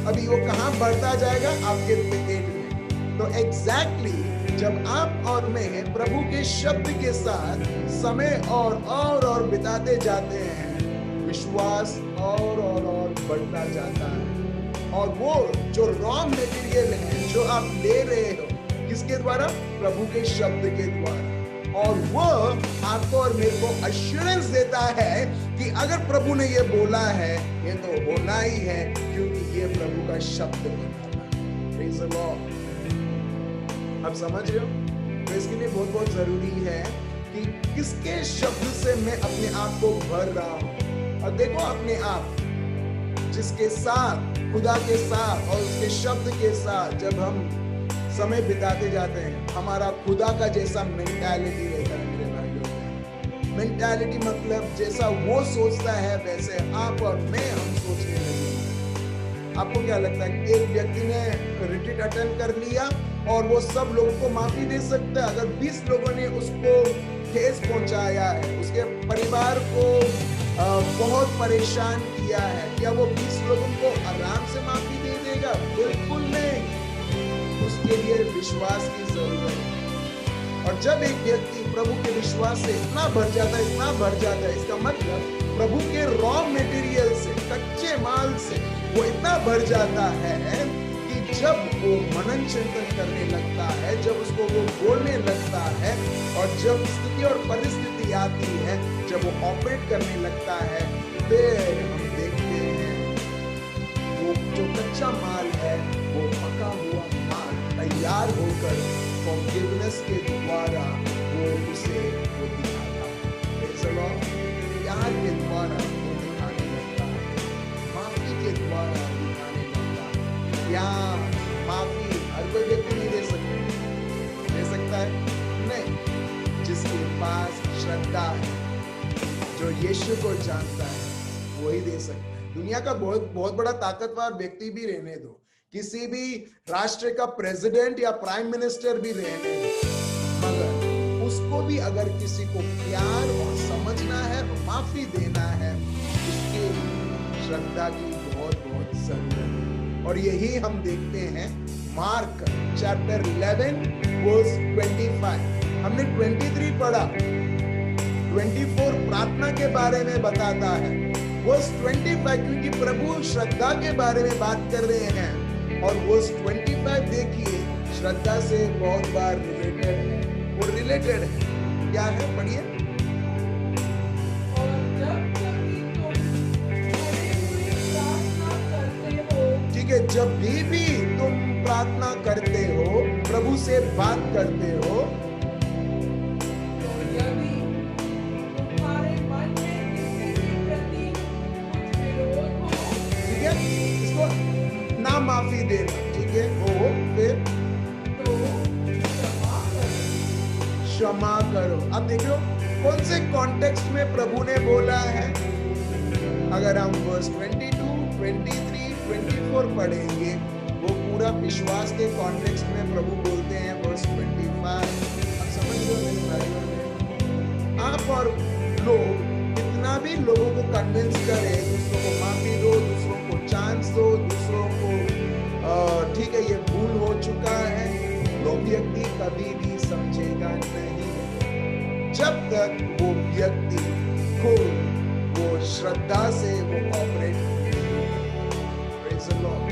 अभी वो कहां बढ़ता जाएगा? आपके पेट में। तो एग्जैक्टली जब आप और मैं प्रभु के शब्द के साथ समय और बिताते जाते हैं, विश्वास और बढ़ता जाता है। और वो जो रॉ मटेरियल है जो आप ले रहे हो, किसके द्वारा? प्रभु के शब्द के द्वारा। और वो आपको और मेरे को अश्योरेंस देता है कि अगर प्रभु ने ये बोला है, ये तो होना ही है, क्योंकि ये प्रभु का शब्द बताता है। Praise the Lord. आप समझ रहे हो? तो इसके लिए बहुत जरूरी है कि किसके शब्द से मैं अपने आप को भर रहा हूं। और देखो अपने आप, जिसके साथ, खुदा के साथ और उसके शब्द के साथ जब हम समय बिताते जाते हैं, हमारा खुदा का जैसा मेंटालिटी रहता है मेरे भाइयों। मेंटालिटी मतलब जैसा वो सोचता है वैसे आप और मैं हम सोचने लगे। आपको क्या लगता है? एक व्यक्ति ने रिट्रीट अटेंड कर लिया और वो सब लोगों को माफी दे सकता है। अगर 20 लोगों ने उसको ठेस पहुंचाया है, उसके परिवार को बहुत परेशान किया है, क्या वो 20 लोगों को आराम से माफी दे देगा? बिल्कुल नहीं। उसके लिए विश्वास की जरूरत है। और जब एक व्यक्ति प्रभु के विश्वास से इतना भर जाता है, इसका मतलब प्रभु के रॉ मटेरियल से, कच्चे माल से वो इतना भर जाता है कि जब वो मनन चिंतन करने लगता है, जब उसको वो बोलने लगता है, और जब स्थिति और परिस्थिति आती है, जब वो ऑपरेट करने लगता है, फिर हम देखते हैं वो जो कच्चा माल है, वो पका हुआ माल तैयार होकर फॉरगिवनेस के द्वारा वो उसे वो दिखाता है। प्यार के द्वारा वो दिखाने लगता है, माफी के द्वारा दिखाने लगता है। या माफी हर कोई व्यक्ति नहीं दे सकता है? नहीं। जिसके पास श्रद्धा है, जो यीशु को जानता है, वही दे सकता है। दुनिया का बहुत बड़ा ताकतवर व्यक्ति भी रहने दो, किसी भी राष्ट्र का प्रेसिडेंट या प्राइम मिनिस्टर भी रहने दो, मगर उसको भी अगर किसी को प्यार और समझना है, माफी देना है, उसके श्रद्धा की बहुत जरूरत है। और यही हम देखते हैं मार्क चैप्टर 11 वर्स 25। हमने 23 पढ़ा, 24 प्रार्थना के बारे में बताता है, वर्स 25 क्योंकि प्रभु श्रद्धा के बारे में बात कर रहे हैं। और वर्स 25 देखिए, श्रद्धा से बहुत बार रिलेटेड है। वो रिलेटेड है, क्या है? पढ़िए। और जब कभी तुम जब भी तुम प्रार्थना करते हो, प्रभु से बात करते हो, तो यदि तुम्हारे मन में किसी के प्रति कुछ विरोध हो, ठीक है, इसको ना माफी देना, ठीक है, हो फिर तो क्षमा करो। क्षमा करो। अब देखो कौन से कॉन्टेक्स्ट में प्रभु ने बोला है। अगर हम वर्स 22, 23, 24 पढ़ेंगे, वो पूरा विश्वास के कॉन्टेक्स्ट में प्रभु बोलते हैं वर्स 25। अब समझ लो मेरे भाई, आप और लोग कितना भी लोगों को कन्विंस करें, दूसरों को माफी दो, दूसरों को चांस दो, दूसरों को ठीक है ये भूल हो चुका है, वो व्यक्ति कभी भी समझेगा नहीं जब तक वो व्यक्ति खुद वो श्रद्धा से वो ऑपरेट करेगा। Praise the Lord।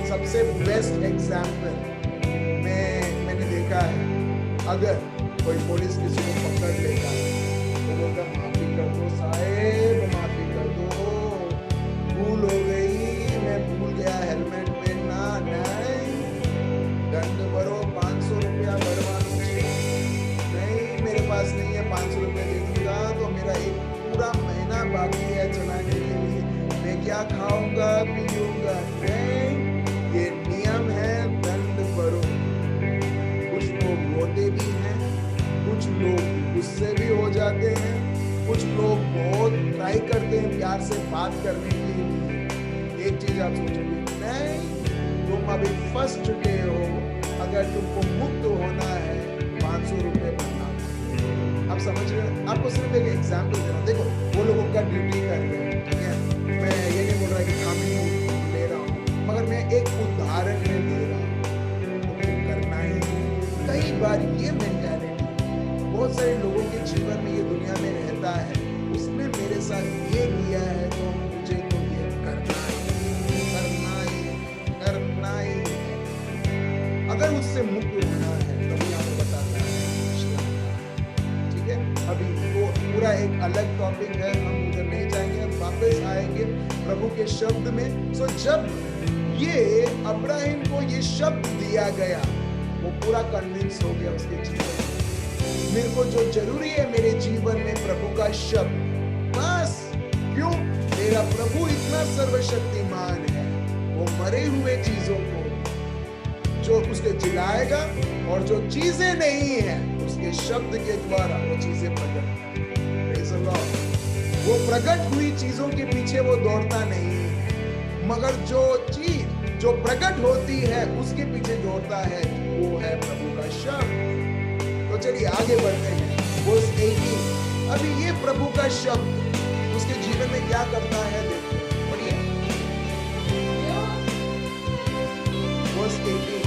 सबसे बेस्ट एग्जाम्पल मैंने देखा है, अगर कोई पुलिस किसी को पकड़ लेगा तो बोलता माफी कर दो साहेब, माफी कर दो, भूल हो गई, मैं भूल गया हेलमेट पहनना, नहीं दंड भरो, 500 रुपया भरवा मुझे, नहीं मेरे पास नहीं है 500 रुपया दे दूंगा तो मेरा एक पूरा महीना बाकी है चलाने के लिए, मैं क्या खाऊंगा पीऊंगा, नहीं ये नियम है, दंड भरो। कुछ लोग रोते भी हैं, कुछ लोग गुस्से भी हो जाते हैं, कुछ लोग बहुत ट्राई करते हैं प्यार से बात करने के लिए। एक चीज आप सोचोगे, नहीं तुम अभी फंस चुके हो, अगर तुमको मुक्त होना है 500 रुपये भरना। आप समझ रहे हो? आपको सिर्फ एक एग्जाम्पल दे रहा हूँ। देखो वो लोग उनका ड्यूटी कर रहे हैं, ठीक है, मैं ये नहीं बोल रहा कि कानून ले रहा हूँ, मगर मैं एक उदाहरण में दे रहा हूँ, तो करना ही। कई बार ये मेंटालिटी बहुत सारे लोगों के जीवन में, ये दुनिया में रहता है, उसने मेरे साथ ये किया है तो मुझे तो ये करना ही, करना ही, करना ही। अगर उससे मुक्त होना है तभी हमें बताता है, ठीक है। अभी वो पूरा एक अलग टॉपिक है, हम उधर नहीं जाएंगे, हम वापस आएंगे प्रभु के शब्द में। सो जब ये अब्राहिम को ये शब्द दिया गया, वो पूरा कन्विंस हो गया उसके जीवन में, मेरे को जो जरूरी है मेरे जीवन में प्रभु का शब्द, बस। क्यों? मेरा प्रभु इतना सर्वशक्तिमान है, वो मरे हुए चीजों को जो उसके जिलाएगा, और जो चीजें नहीं है उसके शब्द के द्वारा वो चीजें प्रकट। Praise the Lord। वो प्रकट हुई चीजों के पीछे वो दौड़ता नहीं है, मगर जो चीज जो प्रकट होती है उसके पीछे दौड़ता है, वो है प्रभु का शब्द। तो चलिए आगे बढ़ते हैं। वर्स 18। अभी ये प्रभु का शब्द उसके जीवन में क्या करता है, देखो पढ़िए verse 18,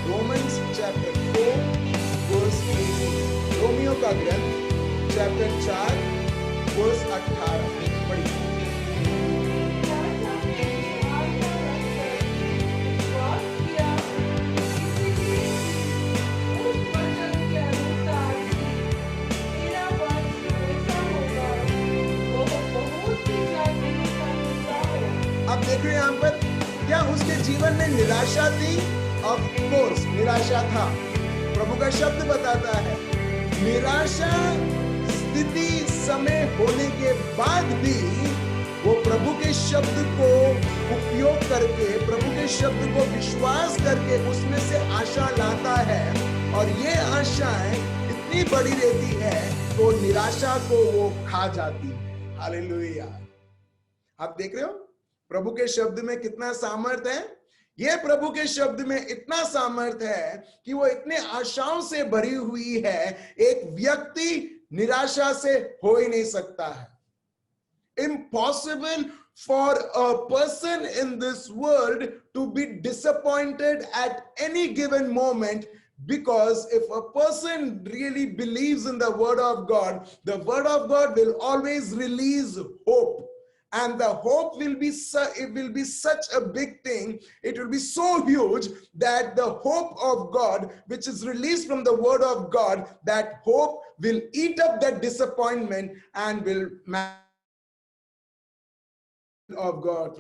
Romans chapter 4 verse 18। Romeo का ग्रंथ चैप्टर 4 वर्स 18 पढ़िए। अब देखो यहाँ पर क्या उसके जीवन में निराशा थी? ऑफ कोर्स निराशा था। प्रभु का शब्द बताता है निराशा स्थिति समय होने के बाद भी वो प्रभु के शब्द को उपयोग करके, प्रभु के शब्द को विश्वास करके उसमें से आशा लाता है, और ये आशाएं इतनी बड़ी रहती है तो निराशा को वो खा जाती है। हालेलुया। आप देख रहे हो प्रभु के शब्द में कितना सामर्थ्य है। ये प्रभु के शब्द में इतना सामर्थ्य है कि वो इतने आशाओं से भरी हुई है, एक व्यक्ति निराशा से हो ही नहीं सकता है। Impossible for a person in this world to be disappointed at any given moment, because if a person really believes in the word of God, the word of God will always release hope. And the hope will be such a big thing, it will be so huge that the hope of God, which is released from the word of God, that hope will eat up that disappointment and will of God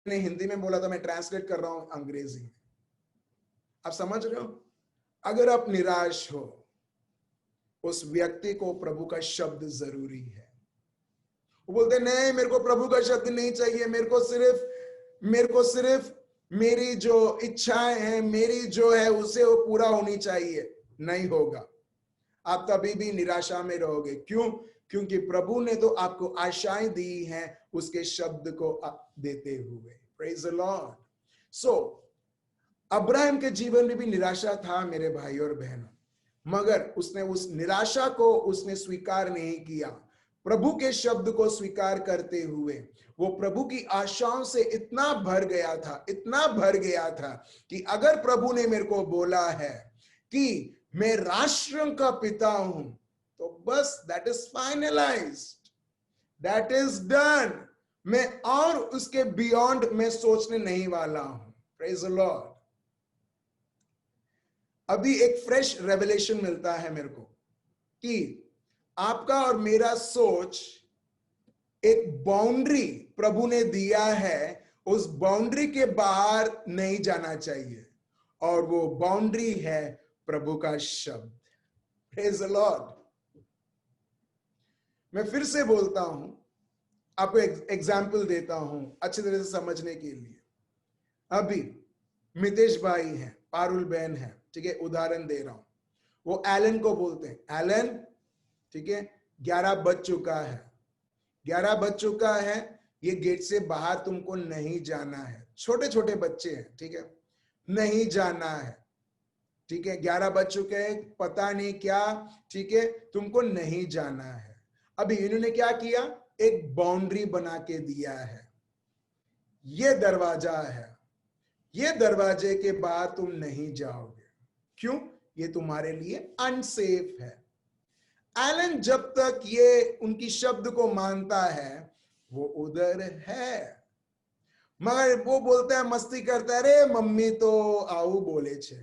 मैंने हिंदी में बोला था, मैं translate कर रहा हूं अंग्रेजी में। आप समझ रहे हो? अगर आप निराश हो, उस व्यक्ति को प्रभु का शब्द जरूरी है। वो बोलते नहीं, मेरे को प्रभु का शब्द नहीं चाहिए, मेरे को सिर्फ मेरी जो इच्छाएं हैं, मेरी जो है उसे वो पूरा होनी चाहिए। नहीं होगा, आप तभी भी निराशा में रहोगे। क्यों? क्योंकि प्रभु ने तो आपको आशाएं दी हैं उसके शब्द को देते हुए। Praise the Lord. So Abraham के जीवन में भी निराशा था मेरे भाई और बहनों, मगर उसने उस निराशा को उसने स्वीकार नहीं किया। प्रभु के शब्द को स्वीकार करते हुए वो प्रभु की आशाओं से इतना भर गया था कि अगर प्रभु ने मेरे को बोला है कि मैं राष्ट्रों का पिता हूं, तो बस that is finalised, that is done. मैं और उसके बियॉन्ड मैं सोचने नहीं वाला हूं। Praise the Lord. अभी एक फ्रेश रेवलेशन मिलता है मेरे को कि आपका और मेरा सोच, एक बाउंड्री प्रभु ने दिया है, उस बाउंड्री के बाहर नहीं जाना चाहिए, और वो बाउंड्री है प्रभु का शब्द। Praise the Lord. मैं फिर से बोलता हूं, आपको एग्जाम्पल देता हूं अच्छी तरह से समझने के लिए। अभी मितेश भाई हैं, पारुल बहन है, ठीक है, उदाहरण दे रहा हूं। वो एलन को बोलते हैं, एलन, ठीक है, 11 बज चुका है, 11 बज चुका है, ये गेट से बाहर तुमको नहीं जाना है। छोटे छोटे बच्चे हैं, ठीक है, नहीं जाना है, ठीक है, 11 बज चुके हैं, पता नहीं क्या, ठीक है, तुमको नहीं जाना है। अभी इन्होंने क्या किया? एक बाउंड्री बना के दिया है, ये दरवाजा है, ये दरवाजे के बाहर तुम नहीं जाओगे। क्यों? ये तुम्हारे लिए अनसेफ है। एलन जब तक ये उनकी शब्द को मानता है, वो उधर है, मगर वो बोलता है, मस्ती करता है, अरे मम्मी तो आऊ बोले छे,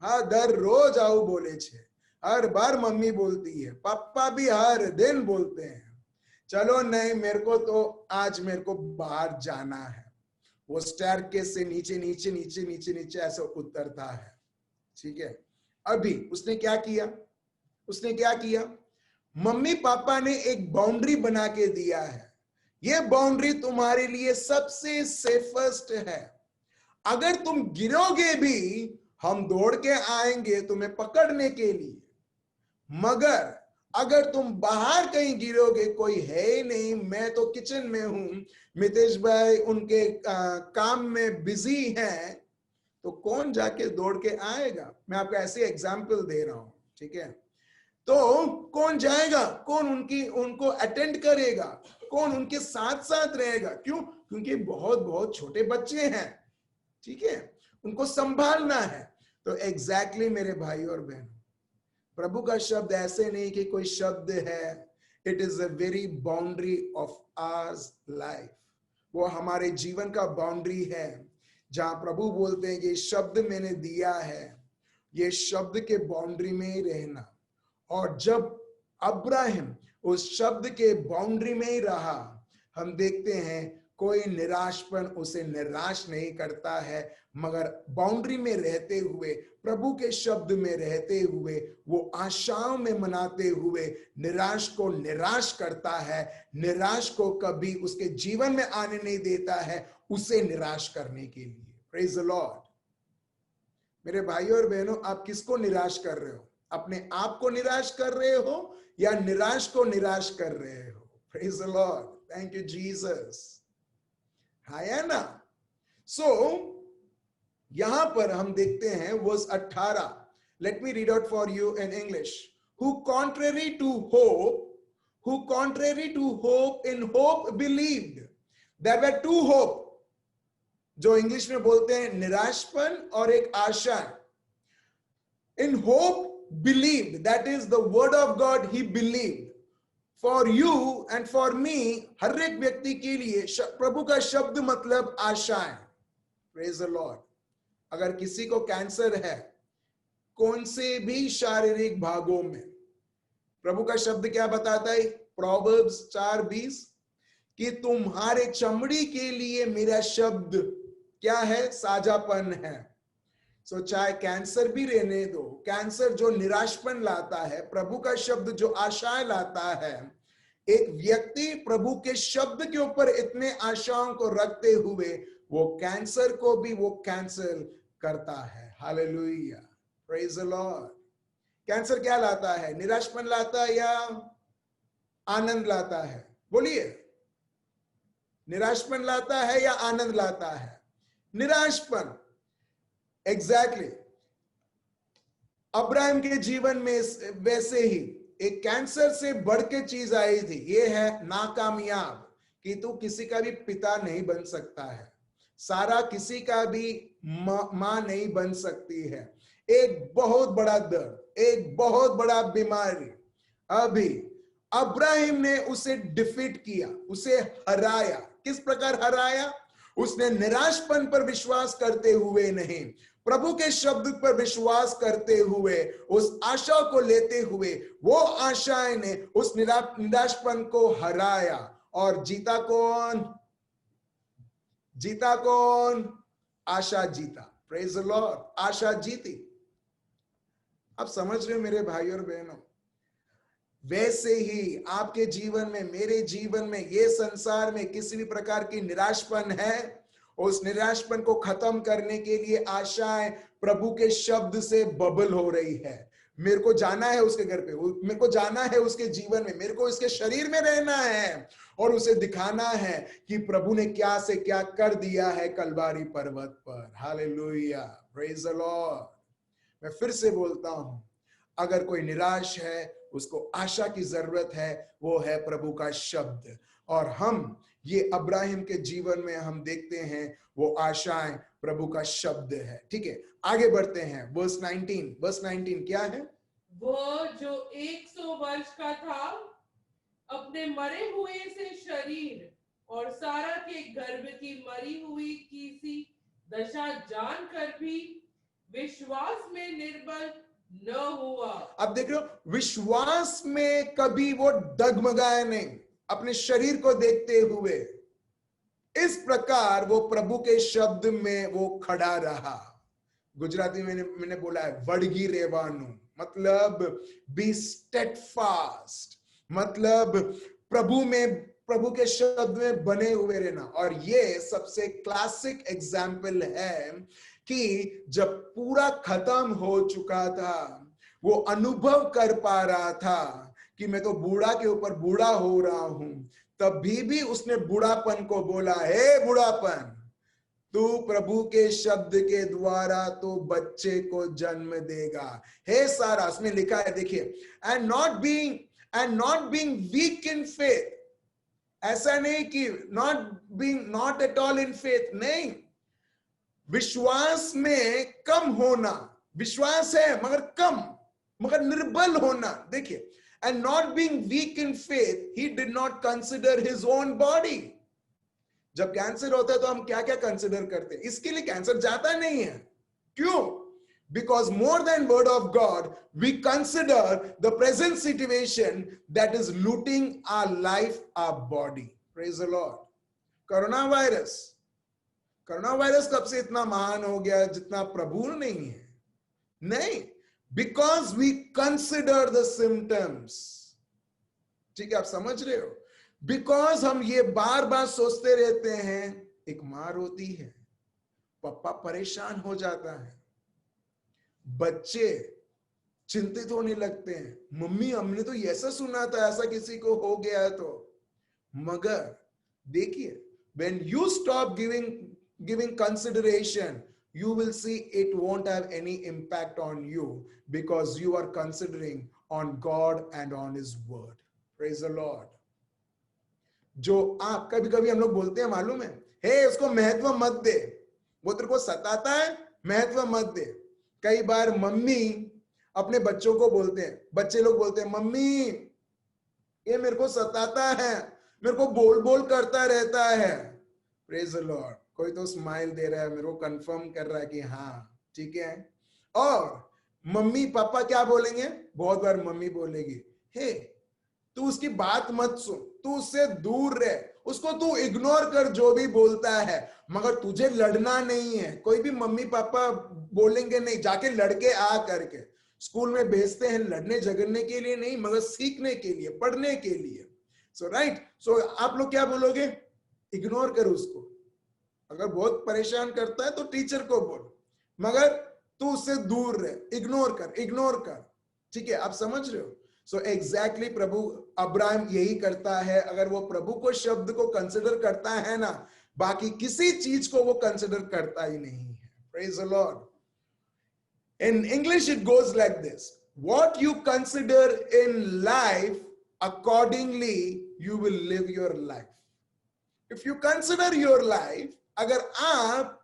हाँ दर रोज आऊ बोले छे, हर बार मम्मी बोलती है, पापा भी हर दिन बोलते हैं, चलो नहीं, मेरे को तो आज मेरे को बाहर जाना है। वो स्टेयरकेस से नीचे नीचे नीचे नीचे नीचे ऐसे उतरता है, ठीक है। अभी उसने क्या किया? मम्मी पापा ने एक बाउंड्री बना के दिया है, ये बाउंड्री तुम्हारे लिए सबसे सेफेस्ट है। अगर तुम गिरोगे भी, हम दौड़ के आएंगे तुम्हें पकड़ने के लिए, मगर अगर तुम बाहर कहीं गिरोगे, कोई है ही नहीं, मैं तो किचन में हूं, मितेश भाई उनके काम में बिजी हैं, तो कौन जाके दौड़ के आएगा? मैं आपको ऐसे एग्जाम्पल दे रहा हूं, ठीक है। तो कौन जाएगा? कौन उनको अटेंड करेगा? कौन उनके साथ साथ रहेगा? क्यों? क्योंकि बहुत बहुत छोटे बच्चे हैं, ठीक है, उनको संभालना है। तो एग्जैक्टली मेरे भाई और बहन, प्रभु का शब्द ऐसे नहीं कि कोई शब्द है, it is a very boundary of hours life. वो हमारे जीवन का बाउंड्री है, जहां प्रभु बोलते हैं ये शब्द मैंने दिया है, ये शब्द के बाउंड्री में ही रहना। और जब अब्राहम उस शब्द के बाउंड्री में ही रहा, हम देखते हैं कोई निराशपन उसे निराश नहीं करता है, मगर बाउंड्री में रहते हुए, प्रभु के शब्द में रहते हुए, वो आशाओं में मनाते हुए निराश को निराश करता है। निराश को कभी उसके जीवन में आने नहीं देता है, उसे निराश करने के लिए। Praise the Lord. मेरे भाइयों और बहनों, आप किसको निराश कर रहे हो? अपने आप को निराश कर रहे हो या निराश को निराश कर रहे हो? Praise the Lord, thank you Jesus. है ना? सो यहां पर हम देखते हैं verse 18, let me read out for you in English. Who contrary to hope in hope believed. There were to hope, जो इंग्लिश में बोलते हैं निराशपन और एक आशा। In hope believed, that is the word of God, he believed. For you and for me, हर एक व्यक्ति के लिए प्रभु का शब्द मतलब आशाएं। Praise the Lord। अगर किसी को कैंसर है, कौन से भी शारीरिक भागों में, प्रभु का शब्द क्या बताता है? Proverbs 4:20, कि तुम्हारे चमड़ी के लिए मेरा शब्द क्या है? साझापन है। सो चाहे कैंसर भी रहने दो, कैंसर जो निराशपन लाता है, प्रभु का शब्द जो आशाएं लाता है। एक व्यक्ति प्रभु के शब्द के ऊपर इतने आशाओं को रखते हुए वो कैंसर को भी वो कैंसल करता है। Hallelujah, praise the Lord. Cancer क्या लाता है? निराशपन लाता है या आनंद लाता है? बोलिए, निराशपन लाता है या आनंद लाता है? निराशपन। एग्जैक्टली अब्राहम के जीवन में वैसे ही एक कैंसर से बढ़ के चीज आई थी, ये है नाकामयाब, कि तू किसी का भी पिता नहीं बन सकता है, सारा किसी का भी मां नहीं बन सकती है। एक बहुत बड़ा दर्द, एक बहुत बड़ा बीमारी। अभी अब्राहम ने उसे डिफीट किया, उसे हराया। किस प्रकार हराया? उसने निराशपन पर विश्वास करते हुए नहीं, प्रभु के शब्द पर विश्वास करते हुए, उस आशा को लेते हुए, वो आशाएं ने उस निराशपन को हराया। और जीता कौन? जीता कौन? आशा जीता। प्रेज द लॉर्ड, आशा जीती। आप समझ रहे हो मेरे भाई और बहनों? वैसे ही आपके जीवन में, मेरे जीवन में, ये संसार में किसी भी प्रकार की निराशपन है, उस निराशपन को खत्म करने के लिए आशाएं प्रभु के शब्द से बबल हो रही है। मेरे को जाना है उसके घर पे, मेरे को जाना है उसके जीवन में, मेरे को इसके शरीर में रहना है और उसे दिखाना है कि प्रभु ने क्या से क्या कर दिया है कलवारी पर्वत पर। Hallelujah, praise the Lord. मैं फिर से बोलता हूं, अगर कोई निराश है, उसको आशा की जरूरत है, वो है प्रभु का शब्द। और हम ये अब्राहिम के जीवन में हम देखते हैं वो आशाएं प्रभु का शब्द है। ठीक है, आगे बढ़ते हैं। वर्स 19 क्या है? वह जो 100 वर्ष का था, अपने मरे हुए से शरीर और सारा के गर्भ की मरी हुई किसी दशा जानकर भी विश्वास में निर्बल न हुआ। अब देख रहे हो, विश्वास में कभी वो डगमगाया नहीं अपने शरीर को देखते हुए। इस प्रकार वो प्रभु के शब्द में वो खड़ा रहा। गुजराती में मैंने बोला है वड़गी रेवानु, मतलब बी स्टेडफास्ट, मतलब प्रभु के शब्द में बने हुए रहना। और ये सबसे क्लासिक एग्जाम्पल है कि जब पूरा खत्म हो चुका था, वो अनुभव कर पा रहा था कि मैं तो बूढ़ा के ऊपर बूढ़ा हो रहा हूं, तभी भी उसने बूढ़ापन को बोला, हे बूढ़ापन, तू प्रभु के शब्द के द्वारा तो बच्चे को जन्म देगा। हे सारा, उसमें लिखा है, देखिए, and not being weak in faith. ऐसा नहीं कि not at all in faith, नहीं, विश्वास में कम होना। विश्वास है मगर कम, मगर निर्बल होना। देखिए, and not being weak in faith, he did not consider his own body. जब कैंसर होता है तो हम क्या क्या कंसिडर करते हैं? इसके लिए कैंसर जाता नहीं है। क्यों? Because more than word of God, we consider the present situation that is looting our life, our body. Praise the Lord. Corona virus कब से इतना महान हो गया जितना प्रभु नहीं है? नहीं, because we consider the symptoms. ठीक है, आप समझ रहे हो? because हम ये बार बार सोचते रहते हैं, एक मां रोती है, पापा परेशान हो जाता है, बच्चे चिंतित होने लगते हैं, मम्मी हमने तो ऐसा सुना था, ऐसा किसी को हो गया तो। मगर देखिए, when you stop giving consideration, you will see it won't have any impact on you, because you are considering on God and on his word. Praise the Lord. जो आप कभी कभी हम लोग बोलते हैं, मालूम है, हे उसको महत्व मत दे, वो तेरे को सताता है, महत्व मत दे। कई बार मम्मी अपने बच्चों को बोलते हैं, बच्चे लोग बोलते हैं, मम्मी ये मेरे को सताता है, मेरे को बोल बोल करता रहता है। Praise the Lord. कोई तो स्माइल दे रहा है, मेरे को कंफर्म कर रहा है कि हाँ ठीक है। और मम्मी पापा क्या बोलेंगे? बहुत बार मम्मी बोलेगी, हे तू उसकी बात मत सुन, तू उससे दूर रह, उसको तू इग्नोर कर जो भी बोलता है, मगर तुझे लड़ना नहीं है। कोई भी मम्मी पापा बोलेंगे नहीं जाके लड़के आ करके, स्कूल में भेजते हैं लड़ने झगड़ने के लिए नहीं, मगर सीखने के लिए, पढ़ने के लिए। सो राइट, सो आप लोग क्या बोलोगे? इग्नोर कर उसको। अगर बहुत परेशान करता है तो टीचर को बोल, मगर तू उससे दूर रहे, इग्नोर कर, इग्नोर कर। ठीक है, आप समझ रहे हो? सो एग्जैक्टली प्रभु अब्राहम यही करता है। अगर वो प्रभु को शब्द को कंसिडर करता है ना, बाकी किसी चीज को वो कंसिडर करता ही नहीं है। Praise the Lord. In English, it goes like this: what you consider in life, accordingly, you will live your life. If you consider your life, अगर आप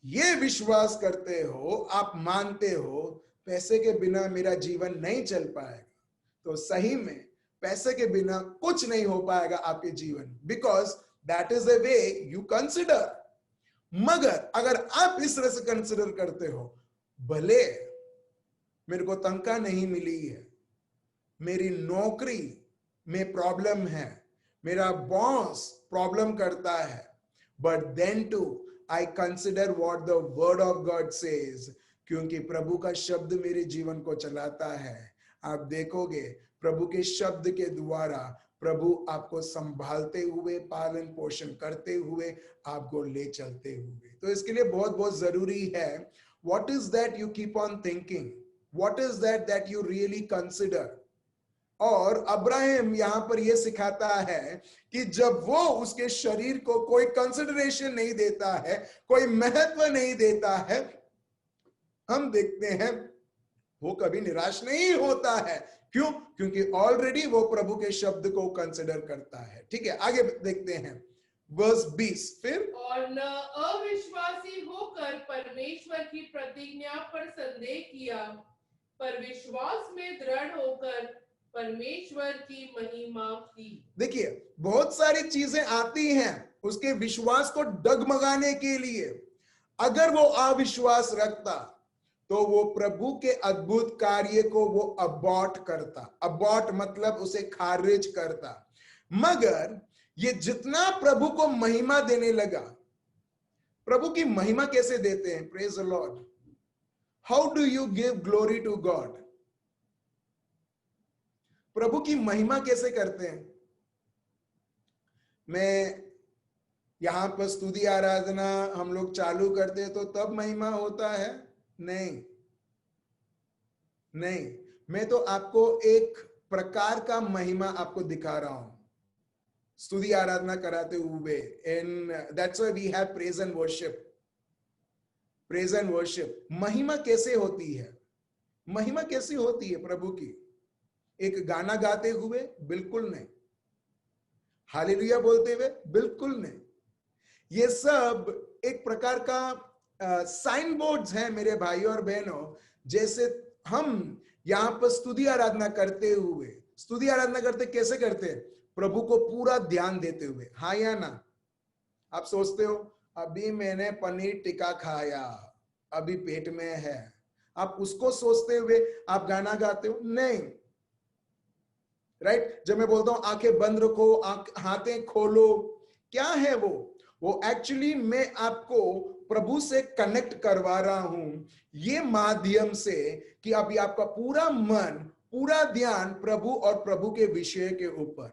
ये विश्वास करते हो, आप मानते हो पैसे के बिना मेरा जीवन नहीं चल पाएगा, तो सही में पैसे के बिना कुछ नहीं हो पाएगा आपके जीवन, because that is the way you consider. मगर अगर आप इस तरह से कंसिडर करते हो, भले मेरे को तनख्वाह नहीं मिली है, मेरी नौकरी में प्रॉब्लम है, मेरा बॉस प्रॉब्लम करता है, but then too I consider what the word of God says, क्योंकि प्रभु का शब्द मेरे जीवन को चलाता है। आप देखोगे प्रभु के शब्द के द्वारा प्रभु आपको संभालते हुए, पालन पोषण करते हुए, आपको ले चलते हुए। तो इसके लिए बहुत बहुत जरूरी है, what is that you keep on thinking, what is that that you really consider. और अब्राहम यहां पर यह सिखाता है कि जब वो उसके शरीर को कोई कंसिडरेशन नहीं देता है, कोई महत्व नहीं देता है, हम देखते हैं वो कभी निराश नहीं होता है। क्यों? क्योंकि ऑलरेडी वो प्रभु के शब्द को कंसिडर करता है। ठीक है, आगे देखते हैं वर्स 20। फिर और न अविश्वासी होकर परमेश्वर की प्रतिज्ञा पर संदेह किया, पर विश्वास में दृढ़ होकर परमेश्वर की महिमा की। देखिए, बहुत सारी चीजें आती हैं उसके विश्वास को डगमगाने के लिए। अगर वो अविश्वास रखता तो वो प्रभु के अद्भुत कार्य को वो अबॉर्ट करता। अबॉर्ट मतलब उसे खारिज करता। मगर ये जितना प्रभु को महिमा देने लगा, प्रभु की महिमा कैसे देते हैं? Praise the Lord. How do you give glory to God? प्रभु की महिमा कैसे करते हैं? मैं यहां पर स्तुति आराधना हम लोग चालू करते हैं तो तब महिमा होता है? नहीं, नहीं, मैं तो आपको एक प्रकार का महिमा आपको दिखा रहा हूं स्तुति आराधना कराते हुए। And that's why we have praise and worship. Praise and worship महिमा कैसे होती है? महिमा कैसी होती है प्रभु की? एक गाना गाते हुए? बिल्कुल नहीं। हालेलुया बोलते हुए? बिल्कुल नहीं। ये सब एक प्रकार का साइन बोर्ड्स हैं मेरे भाइयों और बहनों। जैसे हम यहां पर स्तुति आराधना करते हुए, स्तुति आराधना करते कैसे करते हैं? प्रभु को पूरा ध्यान देते हुए। हाँ या ना? आप सोचते हो अभी मैंने पनीर टिक्का खाया, अभी पेट में है, आप उसको सोचते हुए आप गाना गाते हो? नहीं। राइट? जब मैं बोलता हूं आंखें बंद रखो, हाथें खोलो, क्या है वो एक्चुअली मैं आपको प्रभु से कनेक्ट करवा रहा हूं ये माध्यम से कि अभी आपका पूरा मन, पूरा ध्यान प्रभु और प्रभु के विषय के ऊपर।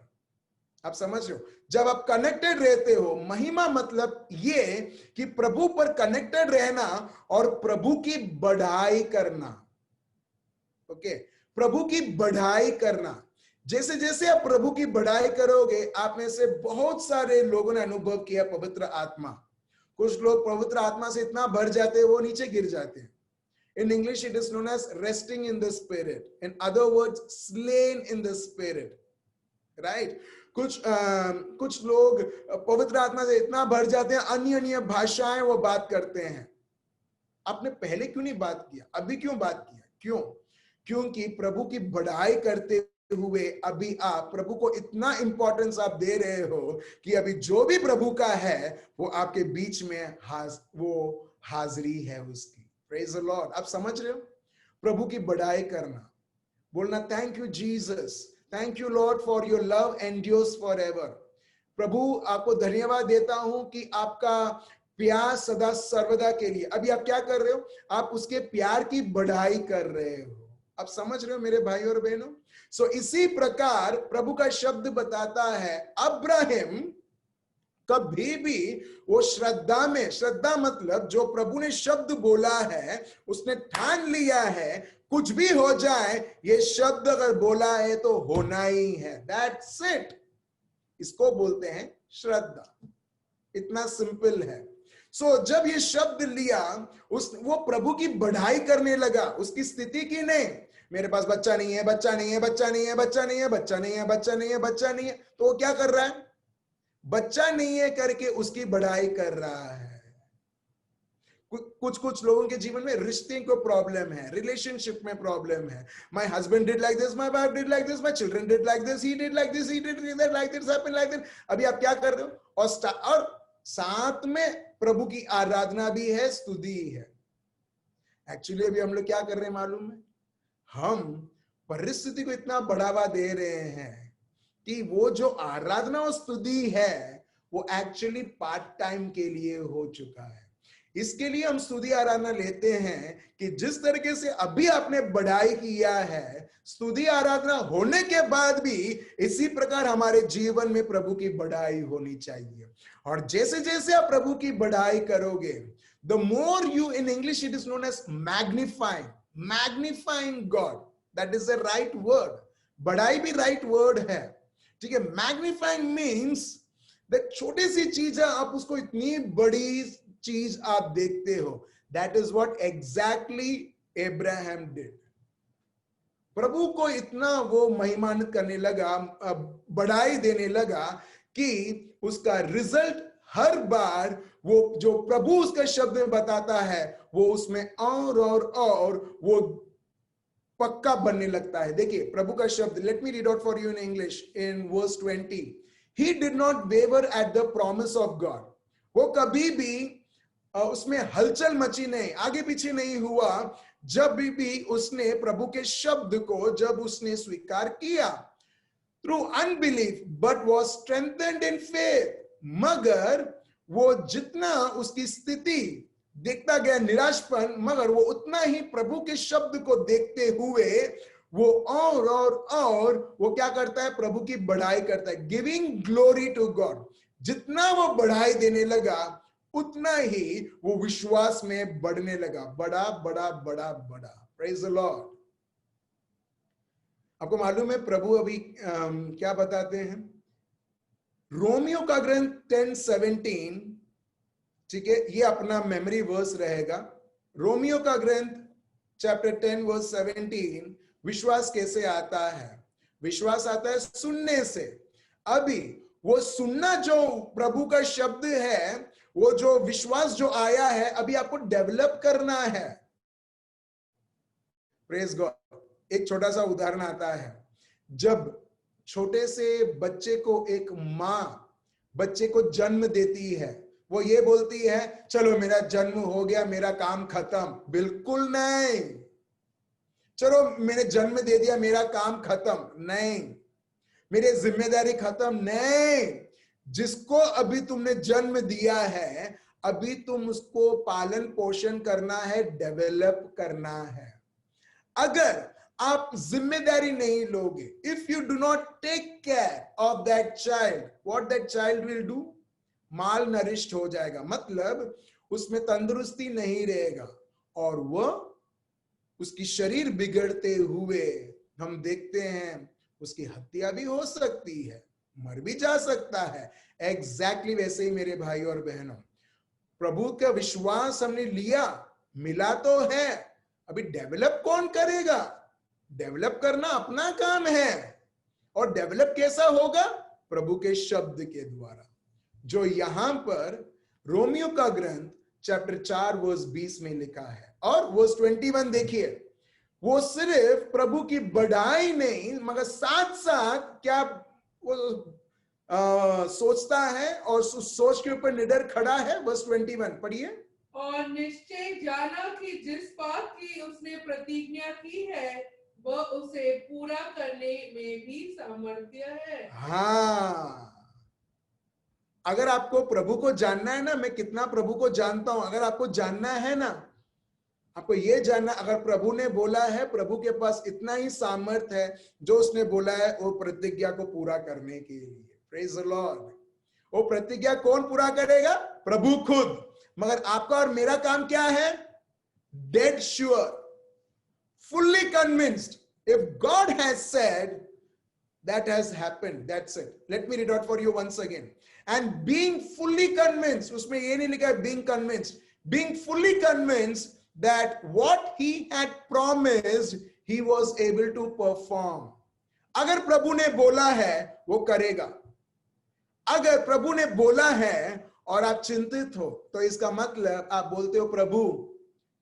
आप समझ रहे हो? जब आप कनेक्टेड रहते हो, महिमा मतलब ये कि प्रभु पर कनेक्टेड रहना और प्रभु की बढ़ाई करना। ओके, प्रभु की बढ़ाई करना। जैसे जैसे आप प्रभु की बढ़ाई करोगे, आप में से बहुत सारे लोगों ने अनुभव किया पवित्र आत्मा। कुछ लोग पवित्र आत्मा से इतना भर जाते हैं वो नीचे गिर जाते हैं। In English it is known as resting in the spirit. In other words, slain in the spirit. Right? कुछ लोग पवित्र आत्मा से इतना भर जाते हैं, अन्य अन्य भाषाएं वो बात करते हैं। आपने पहले क्यों नहीं बात किया? अभी क्यों बात किया? क्यों? क्योंकि प्रभु की बढ़ाई करते हुए अभी आप प्रभु को इतना इंपॉर्टेंस आप दे रहे हो कि अभी जो भी प्रभु का है वो आपके बीच में वो हाजिरी है उसकी। Praise the Lord. आप समझ रहे हो? प्रभु की बढ़ाई करना, बोलना thank you Jesus, thank you Lord for your love endures forever. प्रभु आपको धन्यवाद देता हूं कि आपका प्यार सदा सर्वदा के लिए। अभी आप क्या कर रहे हो? आप उसके प्यार की बढ़ाई कर रहे हो। आप समझ रहे हो मेरे भाई और बहनों? सो इसी प्रकार प्रभु का शब्द बताता है अब्राहम कभी भी वो श्रद्धा में, श्रद्धा मतलब जो प्रभु ने शब्द बोला है उसने ठान लिया है, कुछ भी हो जाए ये शब्द अगर बोला है तो होना ही है, दैट्स इट। इसको बोलते हैं श्रद्धा। इतना सिंपल है। सो जब ये शब्द लिया वो प्रभु की बढ़ाई करने लगा, उसकी स्थिति की नहीं। मेरे पास बच्चा नहीं है, बच्चा नहीं है, बच्चा नहीं है, बच्चा नहीं है, बच्चा नहीं है, बच्चा नहीं है, बच्चा नहीं है, तो वो क्या कर रहा है? बच्चा नहीं है करके उसकी बढ़ाई कर रहा है। कुछ कुछ लोगों के जीवन में रिश्ते को प्रॉब्लम है, रिलेशनशिप में प्रॉब्लम है। My husband did like this, my wife did like this, my children did like this, he did like this, he did that, like this happened like that. अभी आप क्या कर रहे हो? और साथ में प्रभु की आराधना भी है, स्तुति है। एक्चुअली अभी हम लोग क्या कर रहे हैं मालूम है? हम परिस्थिति को इतना बढ़ावा दे रहे हैं कि वो जो आराधना और स्तुति है वो एक्चुअली पार्ट टाइम के लिए हो चुका है। इसके लिए हम स्तुति आराधना लेते हैं कि जिस तरीके से अभी आपने बढ़ाई किया है, स्तुति आराधना होने के बाद भी इसी प्रकार हमारे जीवन में प्रभु की बढ़ाई होनी चाहिए। और जैसे जैसे आप प्रभु की बढ़ाई करोगे, the more you, in English it is known as magnifying God, that is the right word. बढ़ाई भी राइट वर्ड है, ठीक है। मैग्निफाइंग मीन्स दैट छोटी सी चीज है, आप उसको इतनी बड़ी चीज आप देखते हो। That is what exactly Abraham did. प्रभु को इतना वो महिमान्वित करने लगा, बढ़ाई देने लगा कि उसका रिजल्ट हर बार वो जो प्रभु उसका शब्द में बताता है वो उसमें और वो पक्का बनने लगता है। देखिए प्रभु का शब्द, let me read out for you in English in verse 20। He did not waver at the promise of God. वो कभी भी उसमें हलचल मची नहीं, आगे पीछे नहीं हुआ जब भी उसने प्रभु के शब्द को जब उसने स्वीकार किया। Through unbelief but was strengthened in faith. मगर वो जितना उसकी स्थिति देखता गया निराशपन, मगर वो उतना ही प्रभु के शब्द को देखते हुए वो और वो क्या करता है? प्रभु की बढ़ाई करता है, गिविंग ग्लोरी टू गॉड। जितना वो बढ़ाई देने लगा उतना ही वो विश्वास में बढ़ने लगा, बड़ा बड़ा बड़ा बड़ा। Praise the Lord. आपको मालूम है प्रभु अभी क्या बताते हैं? रोमियो का ग्रंथ 10:17, ठीक है, ये अपना मेमोरी वर्स रहेगा। रोमियो का ग्रंथ चैप्टर 10 वर्स 17। विश्वास कैसे आता है? विश्वास आता है सुनने से। अभी वो सुनना जो प्रभु का शब्द है, वो जो विश्वास जो आया है, अभी आपको डेवलप करना है। Praise God. एक छोटा सा उदाहरण आता है, जब छोटे से बच्चे को एक मां बच्चे को जन्म देती है, वो ये बोलती है चलो मेरा जन्म हो गया, मेरा काम खत्म। बिल्कुल नहीं। चलो मैंने जन्म दे दिया, मेरा काम खत्म नहीं, मेरी जिम्मेदारी खत्म नहीं। जिसको अभी तुमने जन्म दिया है, अभी तुम उसको पालन पोषण करना है, डेवलप करना है। अगर आप जिम्मेदारी नहीं लोगे, if you do not take care of that child, what that child will do? Malnourished हो जाएगा, मतलब उसमें तंदुरुस्ती नहीं रहेगा और वह उसकी शरीर बिगड़ते हुए हम देखते हैं उसकी हत्या भी हो सकती है, मर भी जा सकता है। एग्जैक्टली वैसे ही मेरे भाई और बहनों, प्रभु का विश्वास हमने लिया, मिला तो है, अभी डेवलप कौन करेगा? डेवलप करना अपना काम है। और डेवलप कैसा होगा? प्रभु के शब्द के द्वारा, जो यहां पर रोमियो का ग्रंथ चैप्टर 4 वर्स 20 में लिखा है। और वर्स 21 देखिए, वो सिर्फ प्रभु की बढ़ाई नहीं, मगर साथ साथ क्या वो सोचता है और उस सोच के ऊपर निडर खड़ा है। वर्स 21 पढ़िए। और निश्चय जाना कि जिस बात की उसने प्रतिज्ञा की है वह उसे पूरा करने में भी सामर्थ्य है। हाँ, अगर आपको प्रभु को जानना है ना, मैं कितना प्रभु को जानता हूं, अगर आपको जानना है ना, आपको ये जानना, अगर प्रभु ने बोला है, प्रभु के पास इतना ही सामर्थ है, जो उसने बोला है वो प्रतिज्ञा को पूरा करने के लिए। Praise the Lord. वो प्रतिज्ञा कौन पूरा करेगा? प्रभु खुद। मगर आपका और मेरा काम क्या है? Dead sure, fully convinced, if God has said, that has happened, that's it. Let me read out for you once again. And being fully convinced, उसमें ये नहीं लिखा है being convinced, being fully convinced that what he had promised he was able to perform. अगर प्रभु ने बोला है वो करेगा। अगर प्रभु ने बोला है और आप चिंतित हो, तो इसका मतलब आप बोलते हो प्रभु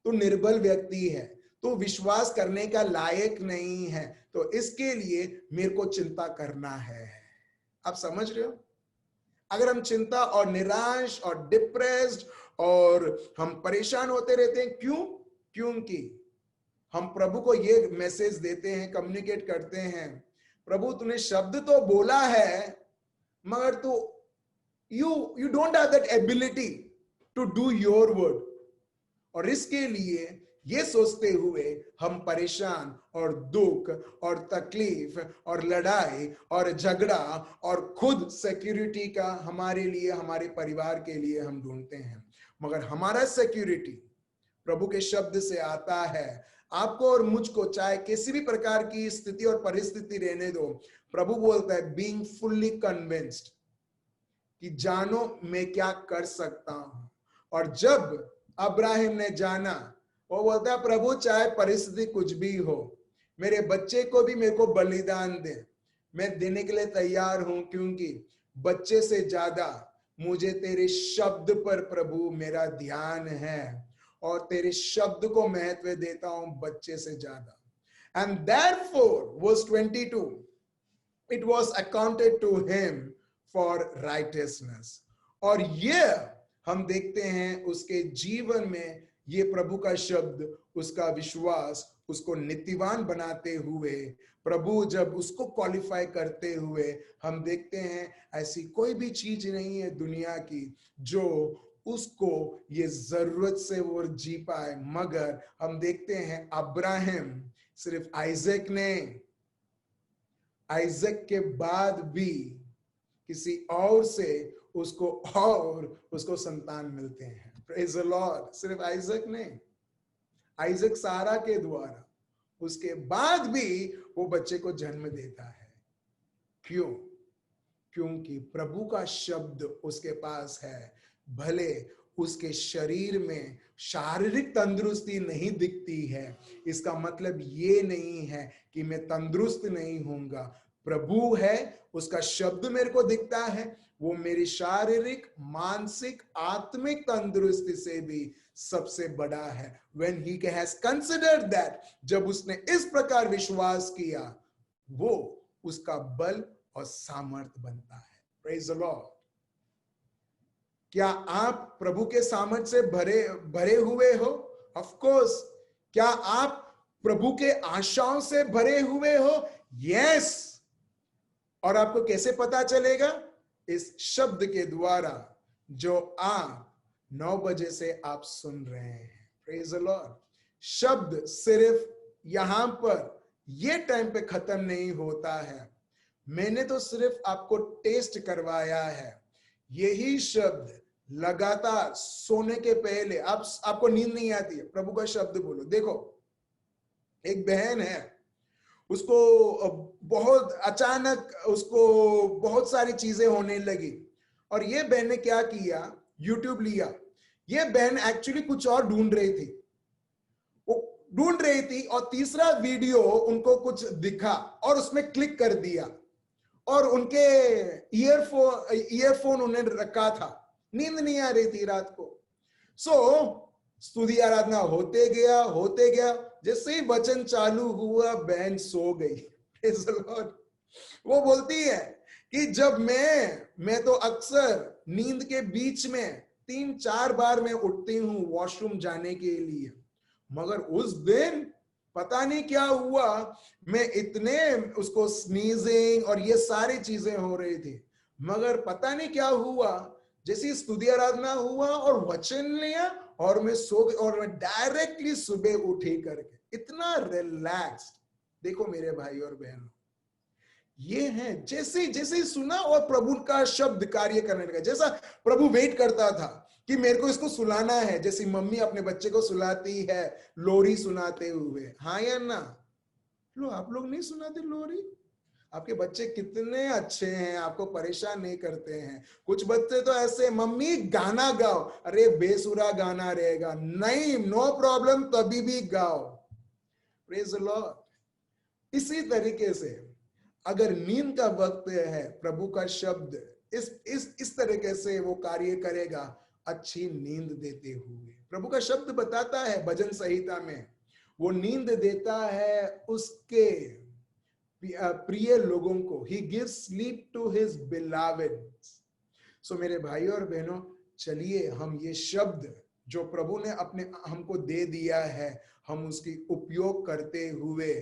तू निर्बल व्यक्ति है, तो विश्वास करने का लायक नहीं है, तो इसके लिए मेरे को चिंता करना है। आप समझ रहे हो? अगर हम चिंता और निराश और डिप्रेस्ड और हम परेशान होते रहते हैं, क्यों? क्योंकि हम प्रभु को ये मैसेज देते हैं, कम्युनिकेट करते हैं, प्रभु तूने शब्द तो बोला है, मगर तू you don't have that ability to do your word. और इसके लिए ये सोचते हुए हम परेशान और दुख और तकलीफ और लड़ाई और झगड़ा और खुद सिक्योरिटी का हमारे लिए, हमारे परिवार के लिए हम ढूंढते हैं। मगर हमारा सिक्योरिटी प्रभु के शब्द से आता है। आपको और मुझको चाहे किसी भी प्रकार की स्थिति और परिस्थिति रहने दो, प्रभु बोलता है बीइंग फुल्ली कन्विंस्ड, कि जानो मैं क्या कर सकता हूं। और जब अब्राहम ने जाना, वो बोलता है प्रभु चाहे परिस्थिति कुछ भी हो, मेरे बच्चे को भी मेरे को बलिदान दे, मैं देने के लिए तैयार हूं, क्योंकि बच्चे से ज्यादा मुझे तेरे शब्द पर प्रभु मेरा ध्यान है, और तेरे शब्द को महत्व देता हूं बच्चे से ज्यादा। And therefore verse 22, it was accounted to him for righteousness. और ये हम देखते हैं उसके जीवन में, ये प्रभु का शब्द, उसका विश्वास उसको नीतिवान बनाते हुए, प्रभु जब उसको क्वालिफाई करते हुए, हम देखते हैं ऐसी कोई भी चीज नहीं है दुनिया की जो उसको ये जरूरत से वो जी पाए। मगर हम देखते हैं अब्राहम, सिर्फ आइजक के बाद भी किसी और से उसको संतान मिलते हैं। Praise the Lord. सिर्फ आइजक नहीं, आइजक सारा के द्वारा, उसके बाद भी वो बच्चे को जन्म देता है। क्यों? क्योंकि प्रभु का शब्द उसके पास है। भले उसके शरीर में शारीरिक तंदुरुस्ती नहीं दिखती है, इसका मतलब ये नहीं है कि मैं तंदुरुस्त नहीं होऊंगा। प्रभु है, उसका शब्द मेरे को दिखता है, वो मेरी शारीरिक, मानसिक, आत्मिक तंदुरुस्ती से भी सबसे बड़ा है। When he has considered that, जब उसने इस प्रकार विश्वास किया, वो उसका बल और सामर्थ बनता है। Praise the Lord। क्या आप प्रभु के सामर्थ से भरे हुए हो? Of course। क्या आप प्रभु के आशाओं से भरे हुए हो? Yes। और आपको कैसे पता चलेगा? इस शब्द के द्वारा जो आप 9 बजे से आप सुन रहे हैं। Praise the Lord. शब्द सिर्फ यहां पर ये टाइम पे खत्म नहीं होता है। मैंने तो सिर्फ आपको टेस्ट करवाया है। यही शब्द लगातार सोने के पहले, आपको नींद नहीं आती है, प्रभु का शब्द बोलो। देखो, एक बहन है, उसको बहुत अचानक उसको बहुत सारी चीजें होने लगी, और ये बहन ने क्या किया, यूट्यूब लिया। ये बहन एक्चुअली कुछ और ढूंढ रही थी, और तीसरा वीडियो उनको कुछ दिखा और उसमें क्लिक कर दिया, और उनके ईयरफोन उन्हें रखा था, नींद नहीं आ रही थी रात को। स्तुति आराधना होते गया, जैसे ही वचन चालू हुआ बहन सो गई। Praise the Lord। वो बोलती है कि जब मैं तो अक्सर नींद के बीच में 3-4 बार मैं उठती हूँ वॉशरूम जाने के लिए, मगर उस दिन पता नहीं क्या हुआ, मैं इतने उसको स्नीजिंग और ये सारी चीजें हो रही थी, मगर पता नहीं क्या हुआ, जैसी स्तुति आराधना हुआ और वचन लिया और मैं सो गई और मैं डायरेक्टली सुबह उठी करके इतना रिलैक्स्ड। देखो मेरे भाई और बहनों, ये है जैसे जैसे सुना और प्रभु का शब्द कार्य करने लगा। जैसा प्रभु वेट करता था कि मेरे को इसको सुलाना है, जैसी मम्मी अपने बच्चे को सुलाती है लोरी सुनाते हुए, हाँ या ना? लो, आप लोग नहीं सुनाते लोरी? आपके बच्चे कितने अच्छे हैं, आपको परेशान नहीं करते हैं। कुछ बच्चे तो ऐसे, मम्मी गाना गाओ, अरे बेसुरा गाना रहेगा, नहीं, नो प्रॉब्लम, तभी भी गाओ। Praise the Lord. इसी तरीके से अगर नींद का वक्त है, प्रभु का शब्द इस तरीके से वो कार्य करेगा, अच्छी नींद देते हुए। प्रभु का शब्द बताता है भजन संहिता में, वो नींद देता है उसके प्रिय लोगों को। He gives sleep to his beloved. So मेरे भाई और बहनों, चलिए हम ये शब्द जो प्रभु ने अपने हमको दे दिया है, हम उसकी उपयोग करते हुए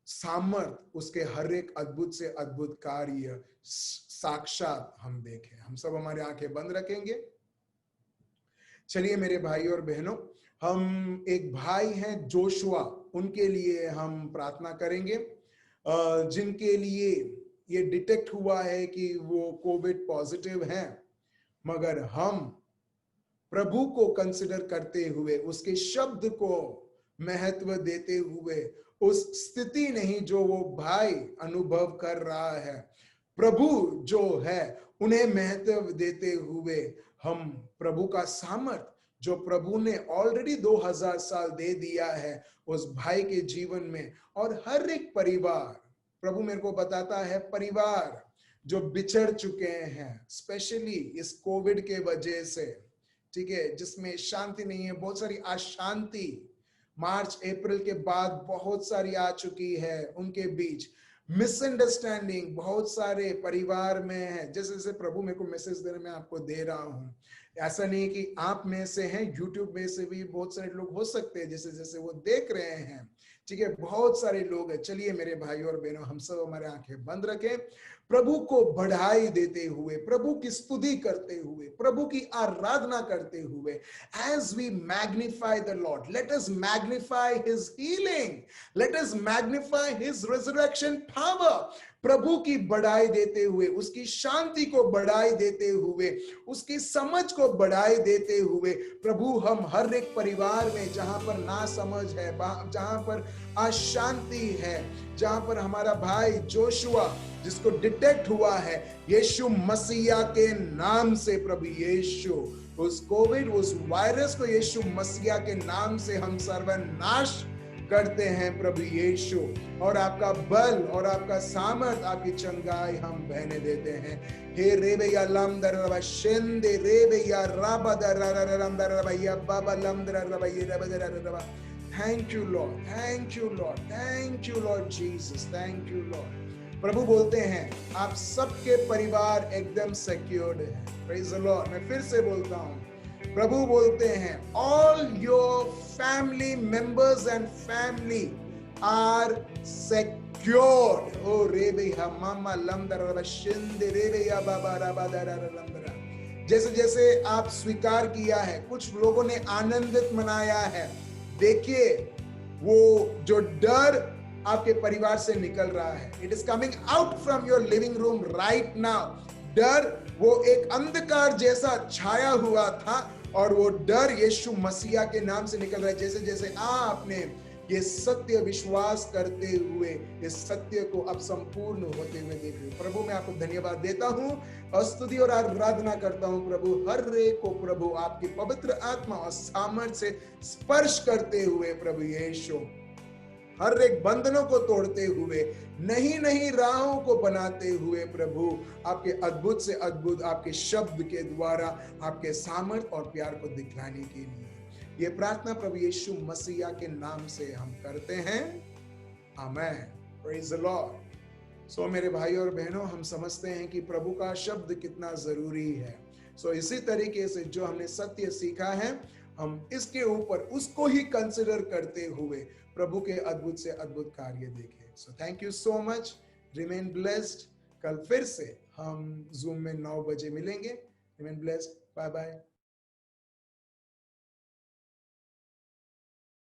सामर्थ उसके हर एक अद्भुत से अद्भुत कार्य साक्षात हम देखें। हम सब हमारे आंखें बंद रखेंगे। चलिए मेरे भाई और बहनों, हम एक भाई हैं जोशुआ, उनके लिए हम प्रार्थना करेंगे, जिनके लिए ये डिटेक्ट हुआ है कि वो कोविड पॉजिटिव हैं, मगर हम प्रभु को कंसिडर करते हुए, उसके शब्द को महत्व देते हुए, उस स्थिति नहीं जो वो भाई अनुभव कर रहा है, प्रभु जो है उन्हें महत्व देते हुए, हम प्रभु का सामर्थ जो प्रभु ने ऑलरेडी 2000 साल दे दिया है उस भाई के जीवन में, और हर एक परिवार, प्रभु मेरे को बताता है परिवार जो बिछड़ चुके हैं, स्पेशली इस कोविड के वजह से, ठीक है, जिसमें शांति नहीं है, बहुत सारी अशांति मार्च अप्रैल के बाद बहुत सारी आ चुकी है उनके बीच, मिसअंडरस्टैंडिंग बहुत सारे परिवार में है। जैसे जैसे प्रभु मेरे को मैसेज दे रहे, मैं आपको दे रहा हूँ, ऐसा नहीं कि आप में से हैं, यूट्यूब में से भी बहुत सारे लोग हो सकते हैं जैसे जैसे वो देख रहे हैं, ठीक है, बहुत सारे लोग हैं। चलिए मेरे भाई और बहनों, हम सब हमारे आंखें बंद रखें, प्रभु को बढ़ाई देते हुए, प्रभु की स्तुति करते हुए, प्रभु की आराधना करते हुए, as we magnify the Lord, let us magnify his healing, let us magnify his resurrection power। प्रभु की बढ़ाई देते हुए, उसकी शांति को बढ़ाई देते हुए, उसकी समझ को बढ़ाई देते हुए, प्रभु हम हर एक परिवार में जहां पर ना समझ है, जहां पर अशांति है, जहां पर हमारा भाई जोशुआ जिसको डिटेक्ट हुआ है, यीशु मसीहा के नाम से, प्रभु यीशु उस कोविड, उस वायरस को यीशु मसीहा के नाम से हम सर्वनाश करते हैं प्रभु यीशु, और आपका बल और आपका सामर्थ, आपकी चंगाई हम बहने देते हैं। हे रेबैया लमदर रबा शेंदे रेबैया राबा दररररमदर रबैया बाबा लमदर रबैया रबदर रबा। Thank you Lord, thank you Lord, thank you Lord Jesus, thank you Lord. प्रभु बोलते हैं आप सबके परिवार एकदम सिक्योर्ड है। Praise the Lord. मैं फिर से बोलता हूं, प्रभु बोलते हैं all your family members and family are secured. ओ रेबे हमामा लमदर शिंदे रेबे या बाबा राबादरा लमदरा। जैसे जैसे आप स्वीकार किया है, कुछ लोगों ने आनंदित मनाया है, देखिए वो जो डर आपके परिवार से निकल रहा है, it is coming out from your living room right now. डर वो एक अंधकार जैसा छाया हुआ था और वो डर यीशु मसीहा के नाम से निकल रहा है। जैसे जैसे आपने ये सत्य विश्वास करते हुए इस सत्य को अब संपूर्ण होते हुए देख रहे हो। प्रभु मैं आपको धन्यवाद देता हूँ और स्तुति और आराधना करता हूँ प्रभु, हर एक को प्रभु आपकी पवित्र आत्मा और सामर्थ्य से स्पर्श करते हुए प्रभु यीशु, हर एक बंधनों को तोड़ते हुए, नहीं नहीं राहों को बनाते हुए प्रभु आपके अद्भुत से अद्भुत आपके शब्द के द्वारा आपके सामर्थ्य और प्यार को दिखलाने के लिए ये प्रार्थना प्रभु यीशु मसीहा के नाम से हम करते हैं, amen. Praise the Lord. So मेरे भाई और बहनों, हम समझते हैं कि प्रभु का शब्द कितना जरूरी है। सो इसी तरीके से जो हमने सत्य सीखा है, हम इसके ऊपर उसको ही कंसिडर करते हुए प्रभु के अद्भुत से अद्भुत कार्य देखें। So thank you so much, remain blessed. कल फिर से हम जूम में 9 बजे मिलेंगे। Amen. Blessed. Bye bye.